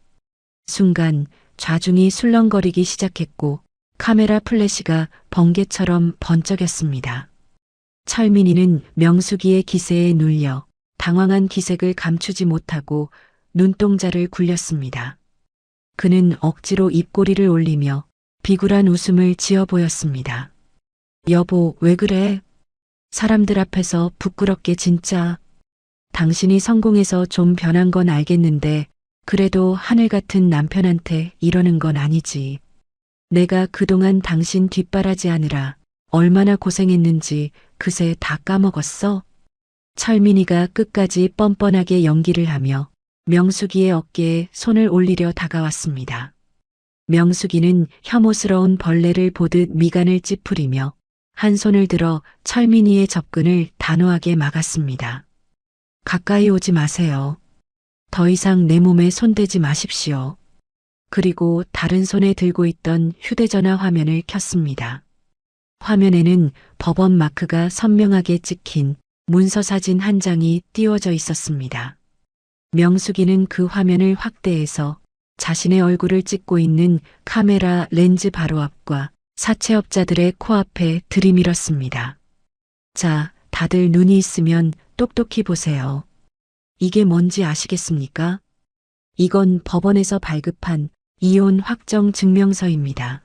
순간 좌중이 술렁거리기 시작했고 카메라 플래시가 번개처럼 번쩍였습니다. 철민이는 명숙이의 기세에 눌려 당황한 기색을 감추지 못하고 눈동자를 굴렸습니다. 그는 억지로 입꼬리를 올리며 비굴한 웃음을 지어 보였습니다. 여보, 왜 그래? 사람들 앞에서 부끄럽게 진짜. 당신이 성공해서 좀 변한 건 알겠는데 그래도 하늘 같은 남편한테 이러는 건 아니지. 내가 그동안 당신 뒷바라지 하느라 얼마나 고생했는지 그새 다 까먹었어? 철민이가 끝까지 뻔뻔하게 연기를 하며 명숙이의 어깨에 손을 올리려 다가왔습니다. 명숙이는 혐오스러운 벌레를 보듯 미간을 찌푸리며 한 손을 들어 철민이의 접근을 단호하게 막았습니다. 가까이 오지 마세요. 더 이상 내 몸에 손대지 마십시오. 그리고 다른 손에 들고 있던 휴대전화 화면을 켰습니다. 화면에는 법원 마크가 선명하게 찍힌 문서 사진 한 장이 띄워져 있었습니다. 명숙이는 그 화면을 확대해서 자신의 얼굴을 찍고 있는 카메라 렌즈 바로 앞과 사채업자들의 코앞에 들이밀었습니다. 자, 다들 눈이 있으면 똑똑히 보세요. 이게 뭔지 아시겠습니까? 이건 법원에서 발급한 이혼 확정 증명서입니다.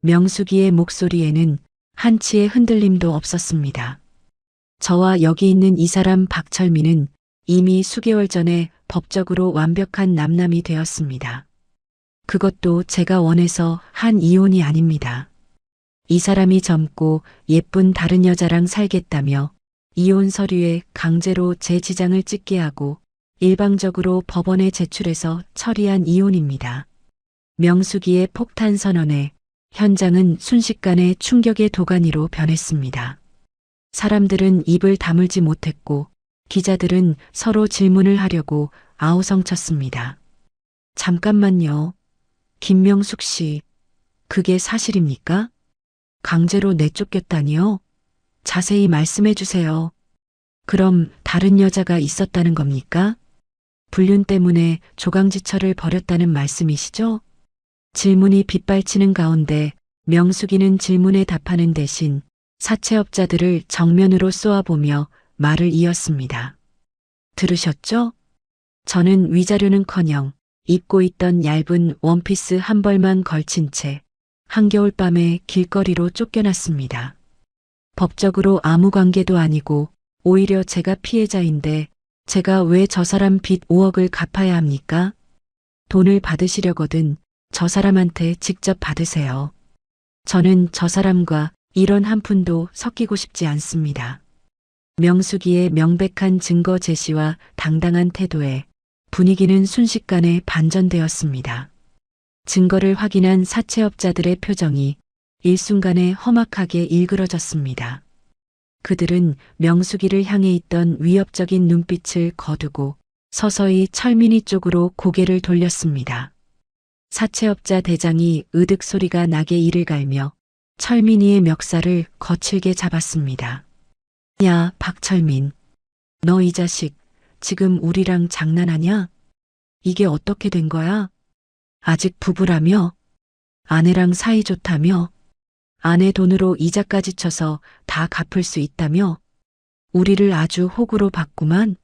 명숙이의 목소리에는 한치의 흔들림도 없었습니다. 저와 여기 있는 이 사람 박철민은 이미 수개월 전에 법적으로 완벽한 남남이 되었습니다. 그것도 제가 원해서 한 이혼이 아닙니다. 이 사람이 젊고 예쁜 다른 여자랑 살겠다며 이혼 서류에 강제로 제 지장을 찍게 하고 일방적으로 법원에 제출해서 처리한 이혼입니다. 명숙이의 폭탄 선언에 현장은 순식간에 충격의 도가니로 변했습니다. 사람들은 입을 다물지 못했고 기자들은 서로 질문을 하려고 아우성쳤습니다. 잠깐만요. 김명숙 씨, 그게 사실입니까? 강제로 내쫓겼다니요? 자세히 말씀해 주세요. 그럼 다른 여자가 있었다는 겁니까? 불륜 때문에 조강지철을 벌였다는 말씀이시죠? 질문이 빗발치는 가운데 명숙이는 질문에 답하는 대신 사채업자들을 정면으로 쏘아보며 말을 이었습니다. 들으셨죠? 저는 위자료는커녕 입고 있던 얇은 원피스 한 벌만 걸친 채 한겨울밤에 길거리로 쫓겨났습니다. 법적으로 아무 관계도 아니고 오히려 제가 피해자인데 제가 왜 저 사람 빚 5억을 갚아야 합니까? 돈을 받으시려거든 저 사람한테 직접 받으세요. 저는 저 사람과 이런 한 푼도 섞이고 싶지 않습니다. 명숙이의 명백한 증거 제시와 당당한 태도에 분위기는 순식간에 반전되었습니다. 증거를 확인한 사채업자들의 표정이 일순간에 험악하게 일그러졌습니다. 그들은 명숙이를 향해 있던 위협적인 눈빛을 거두고 서서히 철민이 쪽으로 고개를 돌렸습니다. 사채업자 대장이 으득 소리가 나게 이를 갈며 철민이의 멱살을 거칠게 잡았습니다. 야, 박철민. 너 이 자식, 지금 우리랑 장난하냐? 이게 어떻게 된 거야? 아직 부부라며? 아내랑 사이 좋다며? 아내 돈으로 이자까지 쳐서 다 갚을 수 있다며? 우리를 아주 호구로 봤구만.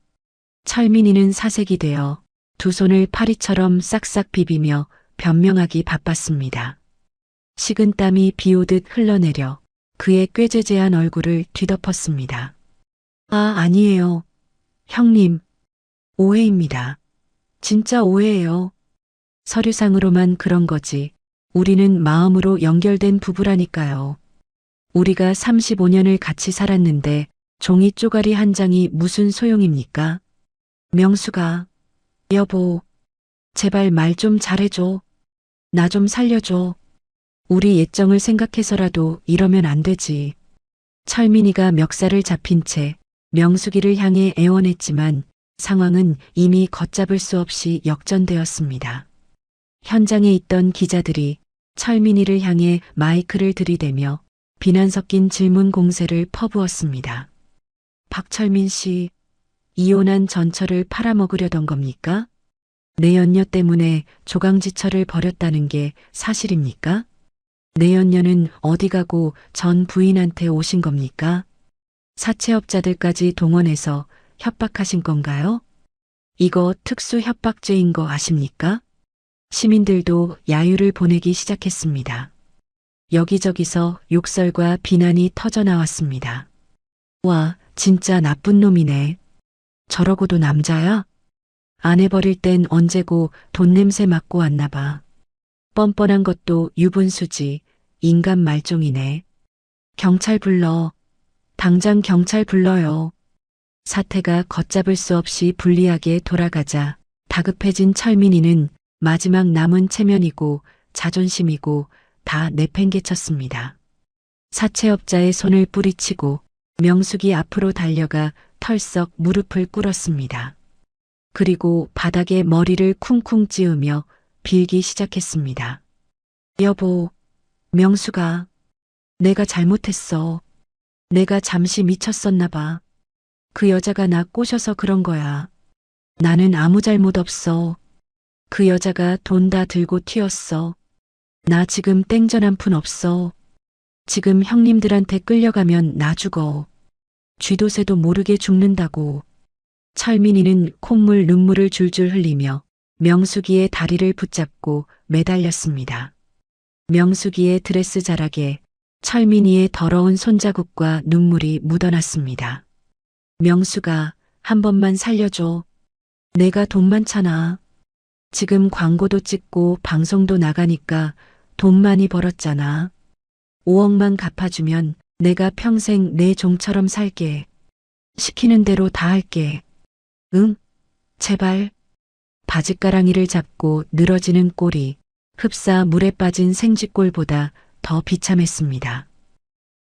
철민이는 사색이 되어 두 손을 파리처럼 싹싹 비비며 변명하기 바빴습니다. 식은땀이 비오듯 흘러내려 그의 꾀죄죄한 얼굴을 뒤덮었습니다. 아, 아니에요. 형님, 오해입니다. 진짜 오해예요. 서류상으로만 그런 거지. 우리는 마음으로 연결된 부부라니까요. 우리가 35년을 같이 살았는데 종이 쪼가리 한 장이 무슨 소용입니까? 명수가, 여보, 제발 말 좀 잘해줘. 나 좀 살려줘. 우리 예정을 생각해서라도 이러면 안 되지. 철민이가 멱살을 잡힌 채 명숙이를 향해 애원했지만 상황은 이미 걷잡을 수 없이 역전되었습니다. 현장에 있던 기자들이 철민이를 향해 마이크를 들이대며 비난 섞인 질문 공세를 퍼부었습니다. 박철민 씨, 이혼한 전철을 팔아먹으려던 겁니까? 내연녀 때문에 조강지철을 벌였다는 게 사실입니까? 내연녀는 어디 가고 전 부인한테 오신 겁니까? 사채업자들까지 동원해서 협박하신 건가요? 이거 특수 협박죄인 거 아십니까? 시민들도 야유를 보내기 시작했습니다. 여기저기서 욕설과 비난이 터져나왔습니다. 와, 진짜 나쁜 놈이네. 저러고도 남자야? 아내 버릴 땐 언제고 돈 냄새 맡고 왔나 봐. 뻔뻔한 것도 유분수지. 인간 말종이네. 경찰 불러. 당장 경찰 불러요. 사태가 걷잡을 수 없이 불리하게 돌아가자 다급해진 철민이는 마지막 남은 체면이고 자존심이고 다 내팽개쳤습니다. 사채업자의 손을 뿌리치고 명숙이 앞으로 달려가 털썩 무릎을 꿇었습니다. 그리고 바닥에 머리를 쿵쿵 찌우며 빌기 시작했습니다. 여보, 명수가, 내가 잘못했어. 내가 잠시 미쳤었나 봐. 그 여자가 나 꼬셔서 그런 거야. 나는 아무 잘못 없어. 그 여자가 돈 다 들고 튀었어. 나 지금 땡전 한 푼 없어. 지금 형님들한테 끌려가면 나 죽어. 쥐도 새도 모르게 죽는다고. 철민이는 콧물 눈물을 줄줄 흘리며 명숙이의 다리를 붙잡고 매달렸습니다. 명숙이의 드레스 자락에 철민이의 더러운 손자국과 눈물이 묻어났습니다. 명수가, 한 번만 살려줘. 내가 돈 많잖아. 지금 광고도 찍고 방송도 나가니까 돈 많이 벌었잖아. 5억만 갚아주면 내가 평생 내 종처럼 살게. 시키는 대로 다 할게. 응? 제발. 바짓가랑이를 잡고 늘어지는 꼴이 흡사 물에 빠진 생쥐꼴보다 더 비참했습니다.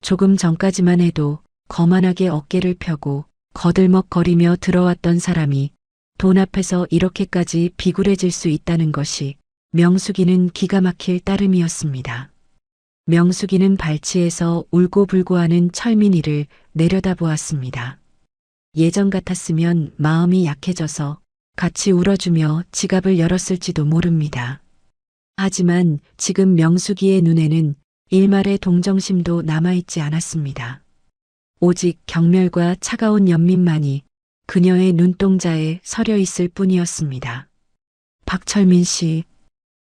조금 전까지만 해도 거만하게 어깨를 펴고 거들먹거리며 들어왔던 사람이 돈 앞에서 이렇게까지 비굴해질 수 있다는 것이 명숙이는 기가 막힐 따름이었습니다. 명숙이는 발치에서 울고불고하는 철민이를 내려다보았습니다. 예전 같았으면 마음이 약해져서 같이 울어주며 지갑을 열었을지도 모릅니다. 하지만 지금 명숙이의 눈에는 일말의 동정심도 남아있지 않았습니다. 오직 경멸과 차가운 연민만이 그녀의 눈동자에 서려 있을 뿐이었습니다. 박철민 씨,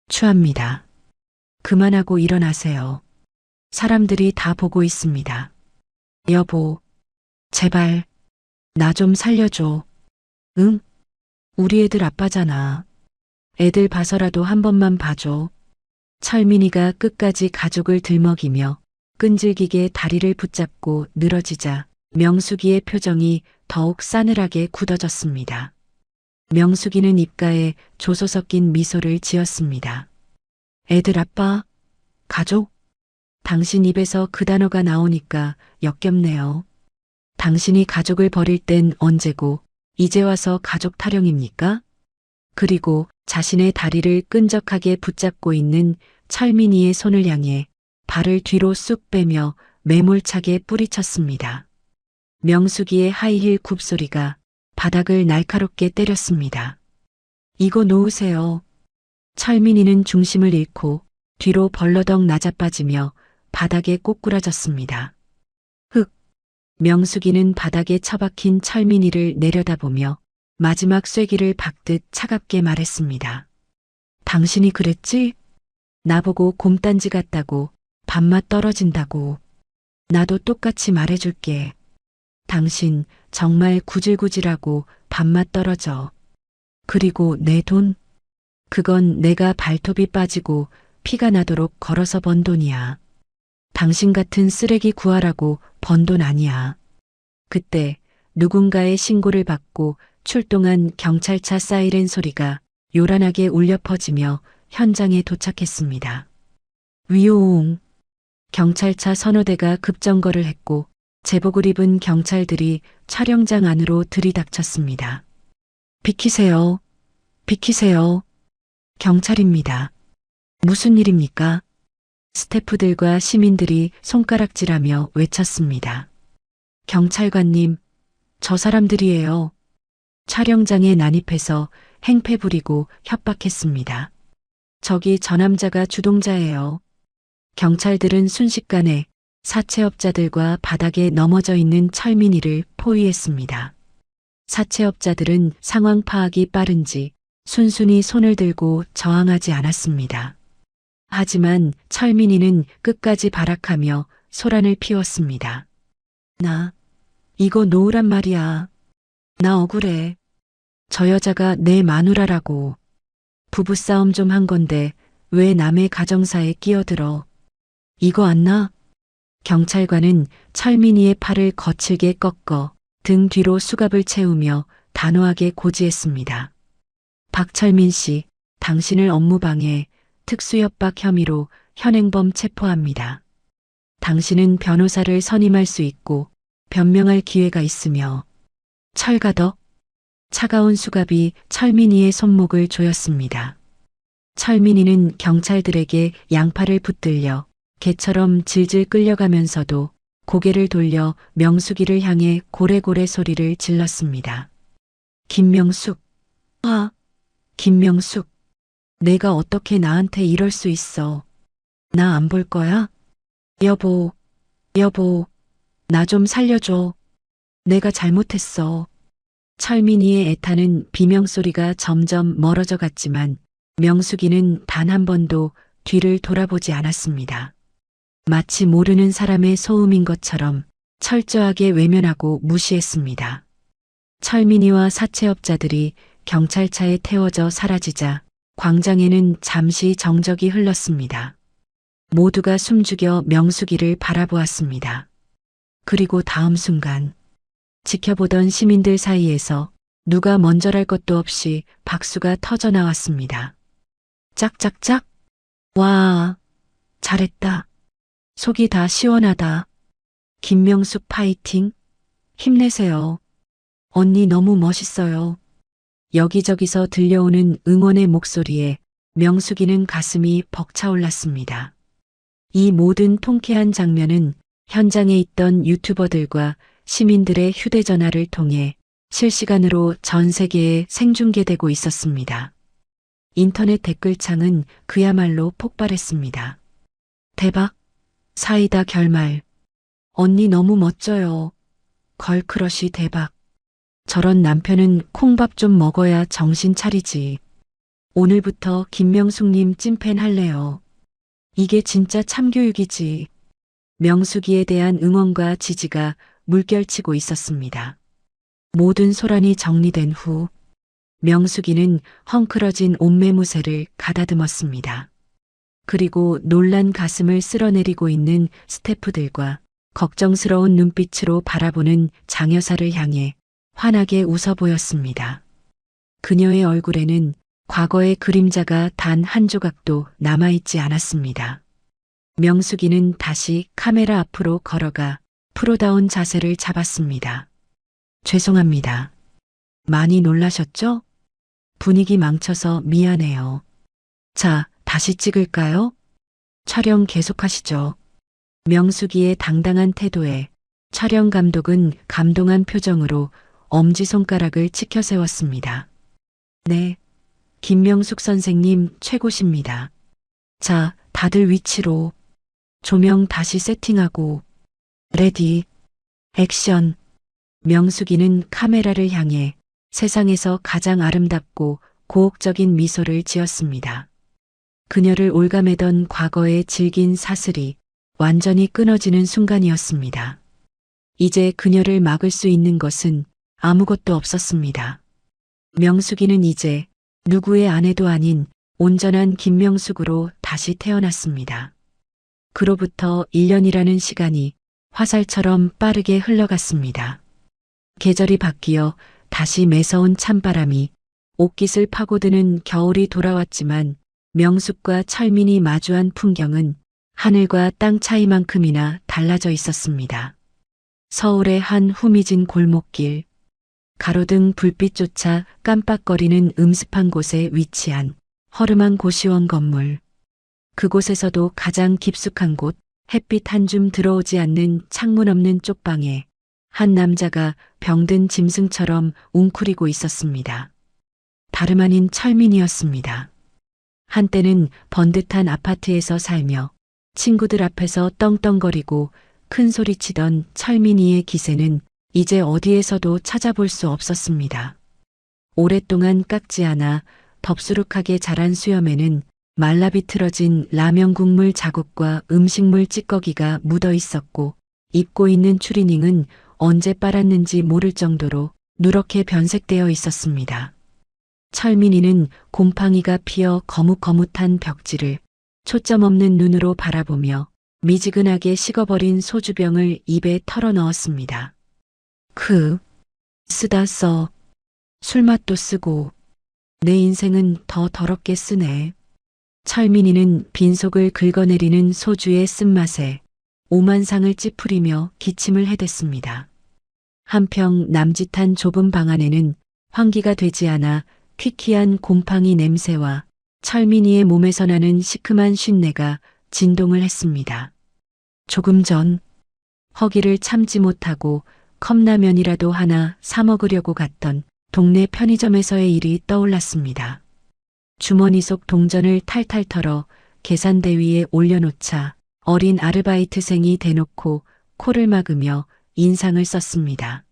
추합니다. 그만하고 일어나세요. 사람들이 다 보고 있습니다. 여보, 제발, 나 좀 살려줘. 응? 우리 애들 아빠잖아. 애들 봐서라도 한 번만 봐줘. 철민이가 끝까지 가족을 들먹이며 끈질기게 다리를 붙잡고 늘어지자 명숙이의 표정이 더욱 싸늘하게 굳어졌습니다. 명숙이는 입가에 조소 섞인 미소를 지었습니다. 애들 아빠, 가족? 당신 입에서 그 단어가 나오니까 역겹네요. 당신이 가족을 버릴 땐 언제고 이제 와서 가족 타령입니까? 그리고 자신의 다리를 끈적하게 붙잡고 있는 철민이의 손을 향해 발을 뒤로 쑥 빼며 매몰차게 뿌리쳤습니다. 명숙이의 하이힐 굽소리가 바닥을 날카롭게 때렸습니다. 이거 놓으세요. 철민이는 중심을 잃고 뒤로 벌러덩 낮아빠지며 바닥에 꼬꾸라졌습니다. 흑! 명숙이는 바닥에 처박힌 철민이를 내려다보며 마지막 쐐기를 박듯 차갑게 말했습니다. 당신이 그랬지? 나보고 곰딴지 같다고, 밥맛 떨어진다고. 나도 똑같이 말해줄게. 당신 정말 구질구질하고 밥맛 떨어져. 그리고 내 돈? 그건 내가 발톱이 빠지고 피가 나도록 걸어서 번 돈이야. 당신 같은 쓰레기 구하라고 번 돈 아니야. 그때 누군가의 신고를 받고 출동한 경찰차 사이렌 소리가 요란하게 울려 퍼지며 현장에 도착했습니다. 위용! 경찰차 서너 대가 급정거를 했고 제복을 입은 경찰들이 촬영장 안으로 들이닥쳤습니다. 비키세요. 비키세요. 경찰입니다. 무슨 일입니까? 스태프들과 시민들이 손가락질하며 외쳤습니다. 경찰관님, 저 사람들이에요. 촬영장에 난입해서 행패 부리고 협박했습니다. 저기 저 남자가 주동자예요. 경찰들은 순식간에 사채업자들과 바닥에 넘어져 있는 철민이를 포위했습니다. 사채업자들은 상황 파악이 빠른지 순순히 손을 들고 저항하지 않았습니다. 하지만 철민이는 끝까지 발악하며 소란을 피웠습니다. 나 이거 놓으란 말이야. 나 억울해. 저 여자가 내 마누라라고. 부부싸움 좀 한 건데 왜 남의 가정사에 끼어들어. 이거 안 나? 경찰관은 철민이의 팔을 거칠게 꺾어 등 뒤로 수갑을 채우며 단호하게 고지했습니다. 박철민 씨, 당신을 업무방해, 특수협박 혐의로 현행범 체포합니다. 당신은 변호사를 선임할 수 있고 변명할 기회가 있으며. 철가덕. 차가운 수갑이 철민이의 손목을 조였습니다. 철민이는 경찰들에게 양팔을 붙들려 개처럼 질질 끌려가면서도 고개를 돌려 명숙이를 향해 고래고래 소리를 질렀습니다. 김명숙. 김명숙. 내가 어떻게 나한테 이럴 수 있어. 나 안 볼 거야? 여보, 여보, 나 좀 살려줘. 내가 잘못했어. 철민이의 애타는 비명소리가 점점 멀어져 갔지만 명숙이는 단 한 번도 뒤를 돌아보지 않았습니다. 마치 모르는 사람의 소음인 것처럼 철저하게 외면하고 무시했습니다. 철민이와 사채업자들이 경찰차에 태워져 사라지자 광장에는 잠시 정적이 흘렀습니다. 모두가 숨죽여 명숙이를 바라보았습니다. 그리고 다음 순간 지켜보던 시민들 사이에서 누가 먼저랄 것도 없이 박수가 터져 나왔습니다. 짝짝짝. 와, 잘했다. 속이 다 시원하다. 김명숙 파이팅. 힘내세요. 언니 너무 멋있어요. 여기저기서 들려오는 응원의 목소리에 명숙이는 가슴이 벅차올랐습니다. 이 모든 통쾌한 장면은 현장에 있던 유튜버들과 시민들의 휴대전화를 통해 실시간으로 전 세계에 생중계되고 있었습니다. 인터넷 댓글창은 그야말로 폭발했습니다. 대박! 사이다 결말. 언니 너무 멋져요. 걸크러쉬 대박. 저런 남편은 콩밥 좀 먹어야 정신 차리지. 오늘부터 김명숙님 찐팬 할래요. 이게 진짜 참교육이지. 명숙이에 대한 응원과 지지가 물결치고 있었습니다. 모든 소란이 정리된 후 명숙이는 헝클어진 옷매무새를 가다듬었습니다. 그리고 놀란 가슴을 쓸어내리고 있는 스태프들과 걱정스러운 눈빛으로 바라보는 장 여사를 향해 환하게 웃어 보였습니다. 그녀의 얼굴에는 과거의 그림자가 단 한 조각도 남아있지 않았습니다. 명숙이는 다시 카메라 앞으로 걸어가 프로다운 자세를 잡았습니다. 죄송합니다. 많이 놀라셨죠? 분위기 망쳐서 미안해요. 자, 다시 찍을까요? 촬영 계속하시죠. 명숙이의 당당한 태도에 촬영 감독은 감동한 표정으로 엄지손가락을 치켜 세웠습니다. 네, 김명숙 선생님 최고십니다. 자, 다들 위치로. 조명 다시 세팅하고. 레디, 액션. 명숙이는 카메라를 향해 세상에서 가장 아름답고 고혹적인 미소를 지었습니다. 그녀를 올가매던 과거의 질긴 사슬이 완전히 끊어지는 순간이었습니다. 이제 그녀를 막을 수 있는 것은 아무것도 없었습니다. 명숙이는 이제 누구의 아내도 아닌 온전한 김명숙으로 다시 태어났습니다. 그로부터 1년이라는 시간이 화살처럼 빠르게 흘러갔습니다. 계절이 바뀌어 다시 매서운 찬바람이 옷깃을 파고드는 겨울이 돌아왔지만 명숙과 철민이 마주한 풍경은 하늘과 땅 차이만큼이나 달라져 있었습니다. 서울의 한 후미진 골목길, 가로등 불빛조차 깜빡거리는 음습한 곳에 위치한 허름한 고시원 건물. 그곳에서도 가장 깊숙한 곳, 햇빛 한 줌 들어오지 않는 창문 없는 쪽방에 한 남자가 병든 짐승처럼 웅크리고 있었습니다. 다름 아닌 철민이었습니다. 한때는 번듯한 아파트에서 살며 친구들 앞에서 떵떵거리고 큰 소리치던 철민이의 기세는 이제 어디에서도 찾아볼 수 없었습니다. 오랫동안 깎지 않아 덥수룩하게 자란 수염에는 말라비틀어진 라면 국물 자국과 음식물 찌꺼기가 묻어 있었고 입고 있는 추리닝은 언제 빨았는지 모를 정도로 누렇게 변색되어 있었습니다. 철민이는 곰팡이가 피어 거뭇거뭇한 벽지를 초점 없는 눈으로 바라보며 미지근하게 식어버린 소주병을 입에 털어 넣었습니다. 쓰다 써. 술맛도 쓰고. 내 인생은 더 더럽게 쓰네. 철민이는 빈속을 긁어내리는 소주의 쓴맛에 오만상을 찌푸리며 기침을 해댔습니다. 한평 남짓한 좁은 방 안에는 환기가 되지 않아 퀴퀴한 곰팡이 냄새와 철민이의 몸에서 나는 시큼한 쉰내가 진동을 했습니다. 조금 전 허기를 참지 못하고 컵라면이라도 하나 사 먹으려고 갔던 동네 편의점에서의 일이 떠올랐습니다. 주머니 속 동전을 탈탈 털어 계산대 위에 올려놓자 어린 아르바이트생이 대놓고 코를 막으며 인상을 썼습니다.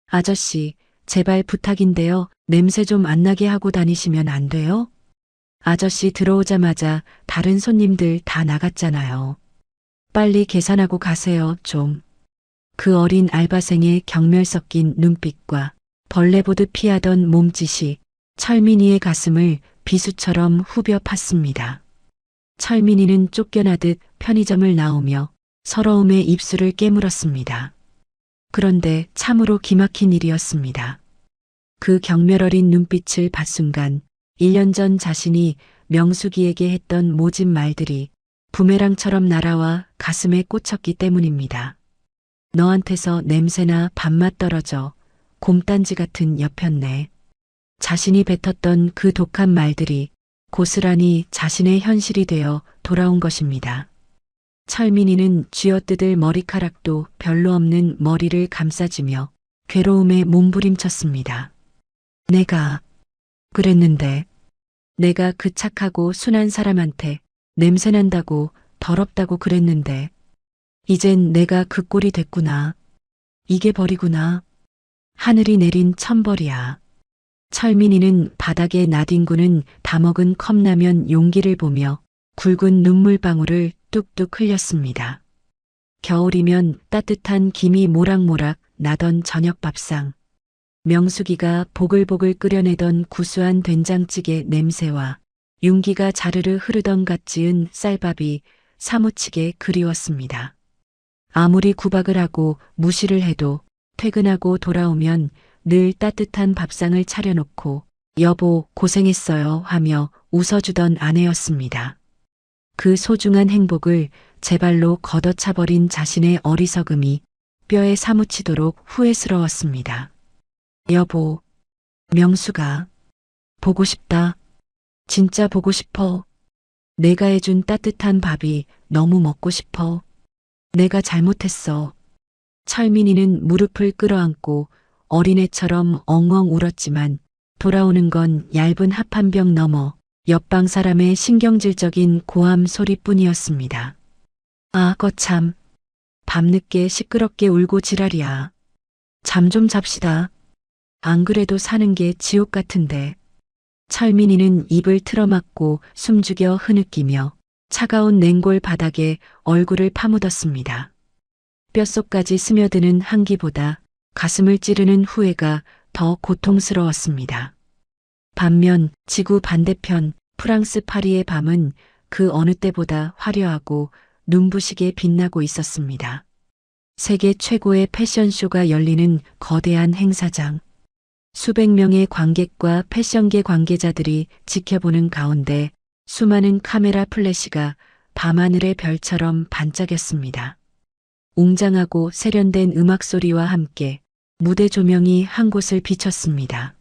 아저씨, 제발 부탁인데요. 냄새 좀 안 나게 하고 다니시면 안 돼요? 아저씨 들어오자마자 다른 손님들 다 나갔잖아요. 빨리 계산하고 가세요, 좀. 그 어린 알바생의 경멸 섞인 눈빛과 벌레 보듯 피하던 몸짓이 철민이의 가슴을 비수처럼 후벼 팠습니다. 철민이는 쫓겨나듯 편의점을 나오며 서러움에 입술을 깨물었습니다. 그런데 참으로 기막힌 일이었습니다. 그 경멸 어린 눈빛을 봤 순간 1년 전 자신이 명숙이에게 했던 모진 말들이 부메랑처럼 날아와 가슴에 꽂혔기 때문입니다. 너한테서 냄새나 밥맛 떨어져 곰단지 같은 여편네. 자신이 뱉었던 그 독한 말들이 고스란히 자신의 현실이 되어 돌아온 것입니다. 철민이는 쥐어뜯을 머리카락도 별로 없는 머리를 감싸지며 괴로움에 몸부림쳤습니다. 내가 그랬는데, 내가 그 착하고 순한 사람한테 냄새난다고 더럽다고 그랬는데, 이젠 내가 그 꼴이 됐구나. 이게 벌이구나. 하늘이 내린 천벌이야. 철민이는 바닥에 나뒹구는 다 먹은 컵라면 용기를 보며 굵은 눈물방울을 뚝뚝 흘렸습니다. 겨울이면 따뜻한 김이 모락모락 나던 저녁 밥상. 명숙이가 보글보글 끓여내던 구수한 된장찌개 냄새와 윤기가 자르르 흐르던 갓 지은 쌀밥이 사무치게 그리웠습니다. 아무리 구박을 하고 무시를 해도 퇴근하고 돌아오면 늘 따뜻한 밥상을 차려놓고 여보 고생했어요 하며 웃어주던 아내였습니다. 그 소중한 행복을 제 발로 걷어차버린 자신의 어리석음이 뼈에 사무치도록 후회스러웠습니다. 여보, 명수가 보고 싶다. 진짜 보고 싶어. 내가 해준 따뜻한 밥이 너무 먹고 싶어. 내가 잘못했어. 철민이는 무릎을 끌어안고 어린애처럼 엉엉 울었지만 돌아오는 건 얇은 합 한 병 넘어 옆방 사람의 신경질적인 고함 소리뿐이었습니다. 아, 거참. 밤늦게 시끄럽게 울고 지랄이야. 잠 좀 잡시다. 안 그래도 사는 게 지옥 같은데. 철민이는 입을 틀어막고 숨죽여 흐느끼며 차가운 냉골 바닥에 얼굴을 파묻었습니다. 뼛속까지 스며드는 한기보다 가슴을 찌르는 후회가 더 고통스러웠습니다. 반면 지구 반대편 프랑스 파리의 밤은 그 어느 때보다 화려하고 눈부시게 빛나고 있었습니다. 세계 최고의 패션쇼가 열리는 거대한 행사장. 수백 명의 관객과 패션계 관계자들이 지켜보는 가운데 수많은 카메라 플래시가 밤하늘의 별처럼 반짝였습니다. 웅장하고 세련된 음악 소리와 함께 무대 조명이 한 곳을 비췄습니다.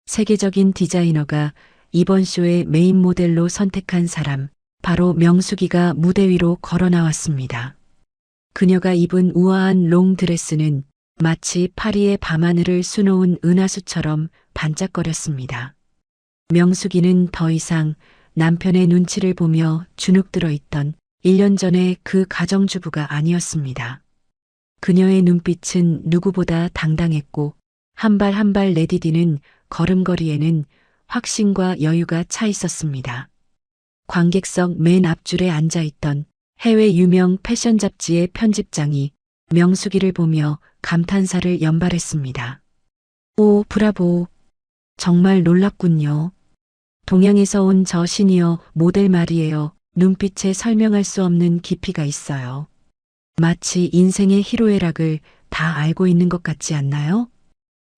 세계적인 디자이너가 이번 쇼의 메인 모델로 선택한 사람, 바로 명숙이가 무대 위로 걸어 나왔습니다. 그녀가 입은 우아한 롱드레스는 마치 파리의 밤하늘을 수놓은 은하수처럼 반짝거렸습니다. 명숙이는 더 이상 남편의 눈치를 보며 주눅들어 있던 1년 전의 그 가정주부가 아니었습니다. 그녀의 눈빛은 누구보다 당당했고 한 발 한 발 내디디는 걸음걸이에는 확신과 여유가 차 있었습니다. 관객석 맨 앞줄에 앉아있던 해외 유명 패션 잡지의 편집장이 명숙이를 보며 감탄사를 연발했습니다. 오, 브라보. 정말 놀랍군요. 동양에서 온 저 시니어 모델 말이에요. 눈빛에 설명할 수 없는 깊이가 있어요. 마치 인생의 희로애락을 다 알고 있는 것 같지 않나요?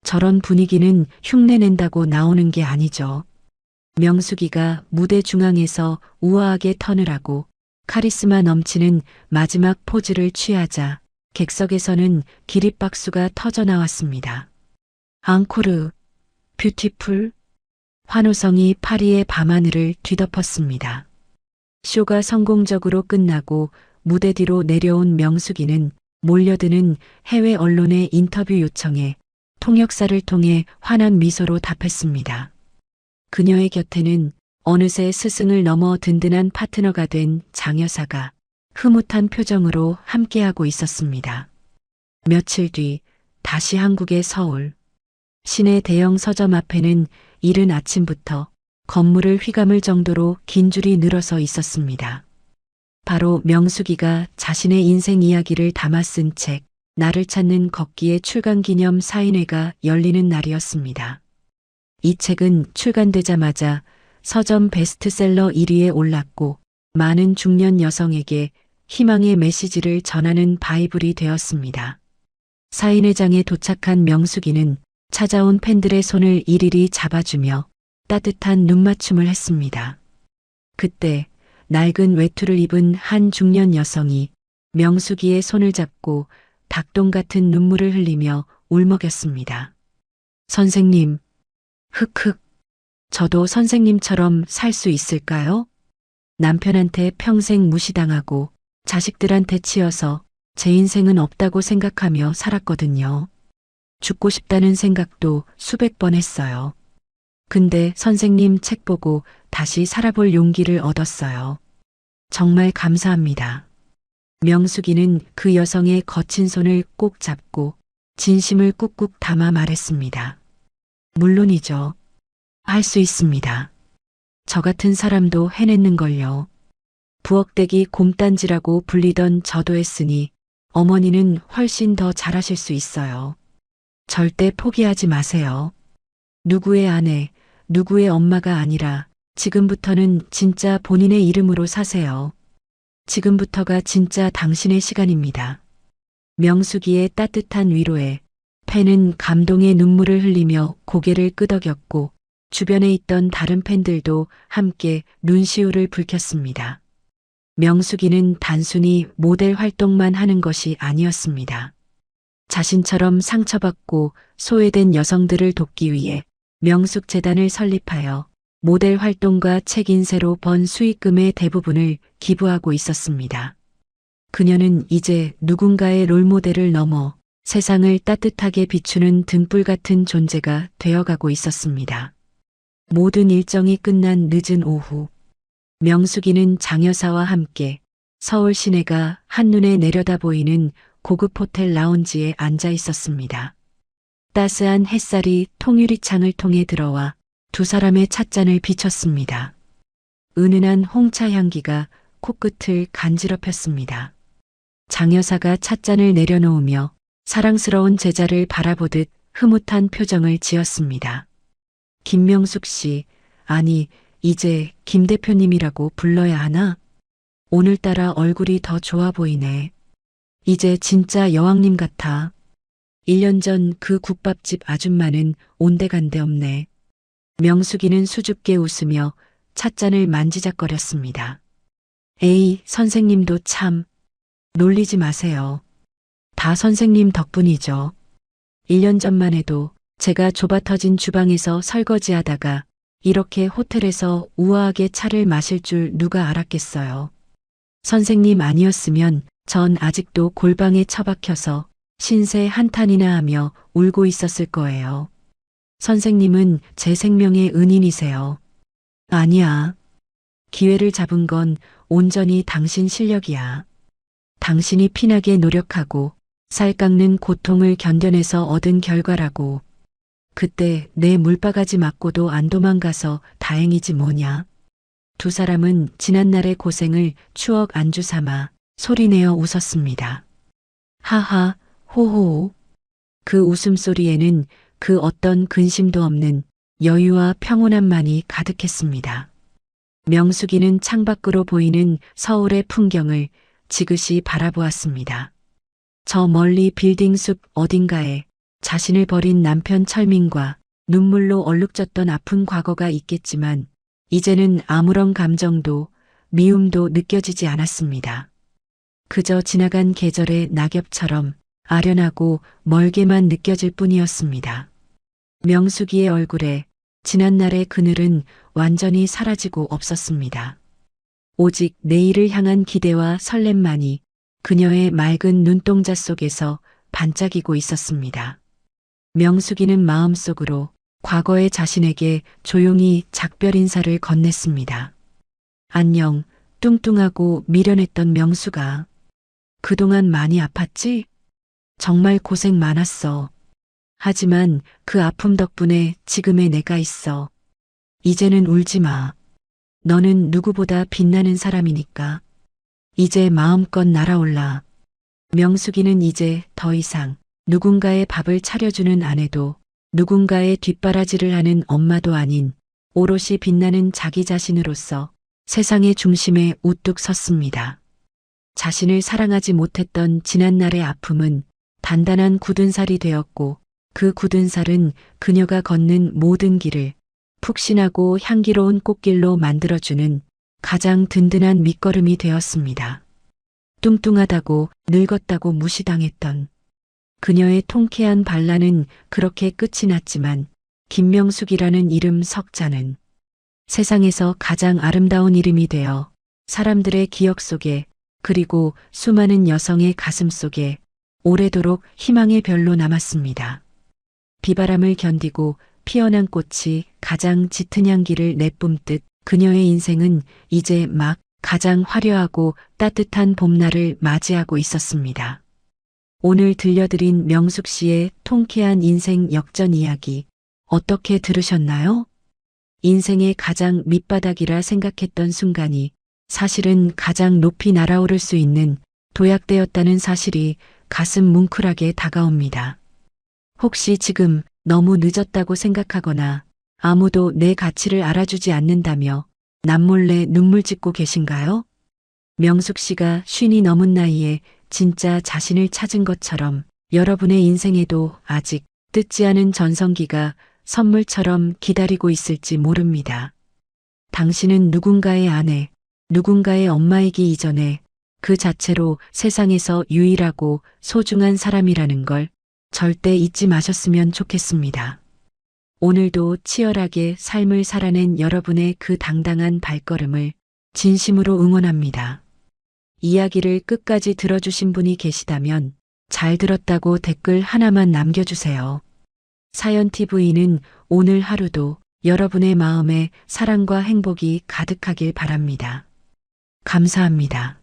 저런 분위기는 흉내낸다고 나오는 게 아니죠. 명숙이가 무대 중앙에서 우아하게 턴을 하고 카리스마 넘치는 마지막 포즈를 취하자 객석에서는 기립박수가 터져 나왔습니다. 앙코르, 뷰티풀, 환호성이 파리의 밤하늘을 뒤덮었습니다. 쇼가 성공적으로 끝나고 무대 뒤로 내려온 명숙이는 몰려드는 해외 언론의 인터뷰 요청에 통역사를 통해 환한 미소로 답했습니다. 그녀의 곁에는 어느새 스승을 넘어 든든한 파트너가 된 장 여사가 흐뭇한 표정으로 함께하고 있었습니다. 며칠 뒤 다시 한국의 서울. 시내 대형 서점 앞에는 이른 아침부터 건물을 휘감을 정도로 긴 줄이 늘어서 있었습니다. 바로 명숙이가 자신의 인생 이야기를 담아 쓴 책 나를 찾는 걷기의 출간 기념 사인회가 열리는 날이었습니다. 이 책은 출간되자마자 서점 베스트셀러 1위에 올랐고 많은 중년 여성에게 희망의 메시지를 전하는 바이블이 되었습니다. 사인회장에 도착한 명숙이는 찾아온 팬들의 손을 일일이 잡아주며 따뜻한 눈맞춤을 했습니다. 그때 낡은 외투를 입은 한 중년 여성이 명숙이의 손을 잡고 닭똥 같은 눈물을 흘리며 울먹였습니다. 선생님, 흑흑, 저도 선생님처럼 살 수 있을까요? 남편한테 평생 무시당하고 자식들한테 치여서 제 인생은 없다고 생각하며 살았거든요. 죽고 싶다는 생각도 수백 번 했어요. 근데 선생님 책 보고 다시 살아볼 용기를 얻었어요. 정말 감사합니다. 명숙이는 그 여성의 거친 손을 꼭 잡고 진심을 꾹꾹 담아 말했습니다. 물론이죠. 할 수 있습니다. 저 같은 사람도 해냈는걸요. 부엌대기 곰딴지라고 불리던 저도 했으니 어머니는 훨씬 더 잘하실 수 있어요. 절대 포기하지 마세요. 누구의 아내, 누구의 엄마가 아니라 지금부터는 진짜 본인의 이름으로 사세요. 지금부터가 진짜 당신의 시간입니다. 명숙이의 따뜻한 위로에 팬은 감동의 눈물을 흘리며 고개를 끄덕였고 주변에 있던 다른 팬들도 함께 눈시울을 붉혔습니다. 명숙이는 단순히 모델 활동만 하는 것이 아니었습니다. 자신처럼 상처받고 소외된 여성들을 돕기 위해 명숙재단을 설립하여 모델 활동과 책 인쇄로 번 수익금의 대부분을 기부하고 있었습니다. 그녀는 이제 누군가의 롤모델을 넘어 세상을 따뜻하게 비추는 등불 같은 존재가 되어가고 있었습니다. 모든 일정이 끝난 늦은 오후, 명숙이는 장여사와 함께 서울 시내가 한눈에 내려다 보이는 고급 호텔 라운지에 앉아 있었습니다. 따스한 햇살이 통유리창을 통해 들어와 두 사람의 찻잔을 비췄습니다. 은은한 홍차 향기가 코끝을 간지럽혔습니다. 장여사가 찻잔을 내려놓으며 사랑스러운 제자를 바라보듯 흐뭇한 표정을 지었습니다. 김명숙 씨, 아니, 이제 김 대표님이라고 불러야 하나? 오늘따라 얼굴이 더 좋아 보이네. 이제 진짜 여왕님 같아. 1년 전 그 국밥집 아줌마는 온데간데 없네. 명숙이는 수줍게 웃으며 찻잔을 만지작거렸습니다. 에이, 선생님도 참. 놀리지 마세요. 다 선생님 덕분이죠. 1년 전만 해도 제가 좁아터진 주방에서 설거지하다가 이렇게 호텔에서 우아하게 차를 마실 줄 누가 알았겠어요. 선생님 아니었으면 전 아직도 골방에 처박혀서 신세 한탄이나 하며 울고 있었을 거예요. 선생님은 제 생명의 은인이세요. 아니야. 기회를 잡은 건 온전히 당신 실력이야. 당신이 피나게 노력하고 살 깎는 고통을 견뎌내서 얻은 결과라고. 그때 내 물바가지 맞고도 안 도망가서 다행이지 뭐냐. 두 사람은 지난날의 고생을 추억 안주 삼아 소리내어 웃었습니다. 하하, 호호. 그 웃음소리에는 그 어떤 근심도 없는 여유와 평온함만이 가득했습니다. 명숙이는 창밖으로 보이는 서울의 풍경을 지그시 바라보았습니다. 저 멀리 빌딩 숲 어딘가에 자신을 버린 남편 철민과 눈물로 얼룩졌던 아픈 과거가 있겠지만 이제는 아무런 감정도 미움도 느껴지지 않았습니다. 그저 지나간 계절의 낙엽처럼 아련하고 멀게만 느껴질 뿐이었습니다. 명숙이의 얼굴에 지난날의 그늘은 완전히 사라지고 없었습니다. 오직 내일을 향한 기대와 설렘만이 그녀의 맑은 눈동자 속에서 반짝이고 있었습니다. 명숙이는 마음속으로 과거의 자신에게 조용히 작별 인사를 건넸습니다. 안녕, 뚱뚱하고 미련했던 명숙아. 그동안 많이 아팠지? 정말 고생 많았어. 하지만 그 아픔 덕분에 지금의 내가 있어. 이제는 울지 마. 너는 누구보다 빛나는 사람이니까. 이제 마음껏 날아올라. 명숙이는 이제 더 이상 누군가의 밥을 차려주는 아내도 누군가의 뒷바라지를 하는 엄마도 아닌 오롯이 빛나는 자기 자신으로서 세상의 중심에 우뚝 섰습니다. 자신을 사랑하지 못했던 지난날의 아픔은 단단한 굳은 살이 되었고 그 굳은 살은 그녀가 걷는 모든 길을 푹신하고 향기로운 꽃길로 만들어주는 가장 든든한 밑거름이 되었습니다. 뚱뚱하다고 늙었다고 무시당했던 그녀의 통쾌한 반란은 그렇게 끝이 났지만 김명숙이라는 이름 석자는 세상에서 가장 아름다운 이름이 되어 사람들의 기억 속에 그리고 수많은 여성의 가슴 속에 오래도록 희망의 별로 남았습니다. 비바람을 견디고 피어난 꽃이 가장 짙은 향기를 내뿜듯 그녀의 인생은 이제 막 가장 화려하고 따뜻한 봄날을 맞이하고 있었습니다. 오늘 들려드린 명숙 씨의 통쾌한 인생 역전 이야기 어떻게 들으셨나요? 인생의 가장 밑바닥이라 생각했던 순간이 사실은 가장 높이 날아오를 수 있는 도약되었다는 사실이 가슴 뭉클하게 다가옵니다. 혹시 지금 너무 늦었다고 생각하거나 아무도 내 가치를 알아주지 않는다며 남몰래 눈물 짓고 계신가요? 명숙 씨가 쉰이 넘은 나이에 진짜 자신을 찾은 것처럼 여러분의 인생에도 아직 뜯지 않은 전성기가 선물처럼 기다리고 있을지 모릅니다. 당신은 누군가의 아내, 누군가의 엄마이기 이전에 그 자체로 세상에서 유일하고 소중한 사람이라는 걸 절대 잊지 마셨으면 좋겠습니다. 오늘도 치열하게 삶을 살아낸 여러분의 그 당당한 발걸음을 진심으로 응원합니다. 이야기를 끝까지 들어주신 분이 계시다면 잘 들었다고 댓글 하나만 남겨주세요. 사연TV는 오늘 하루도 여러분의 마음에 사랑과 행복이 가득하길 바랍니다. 감사합니다.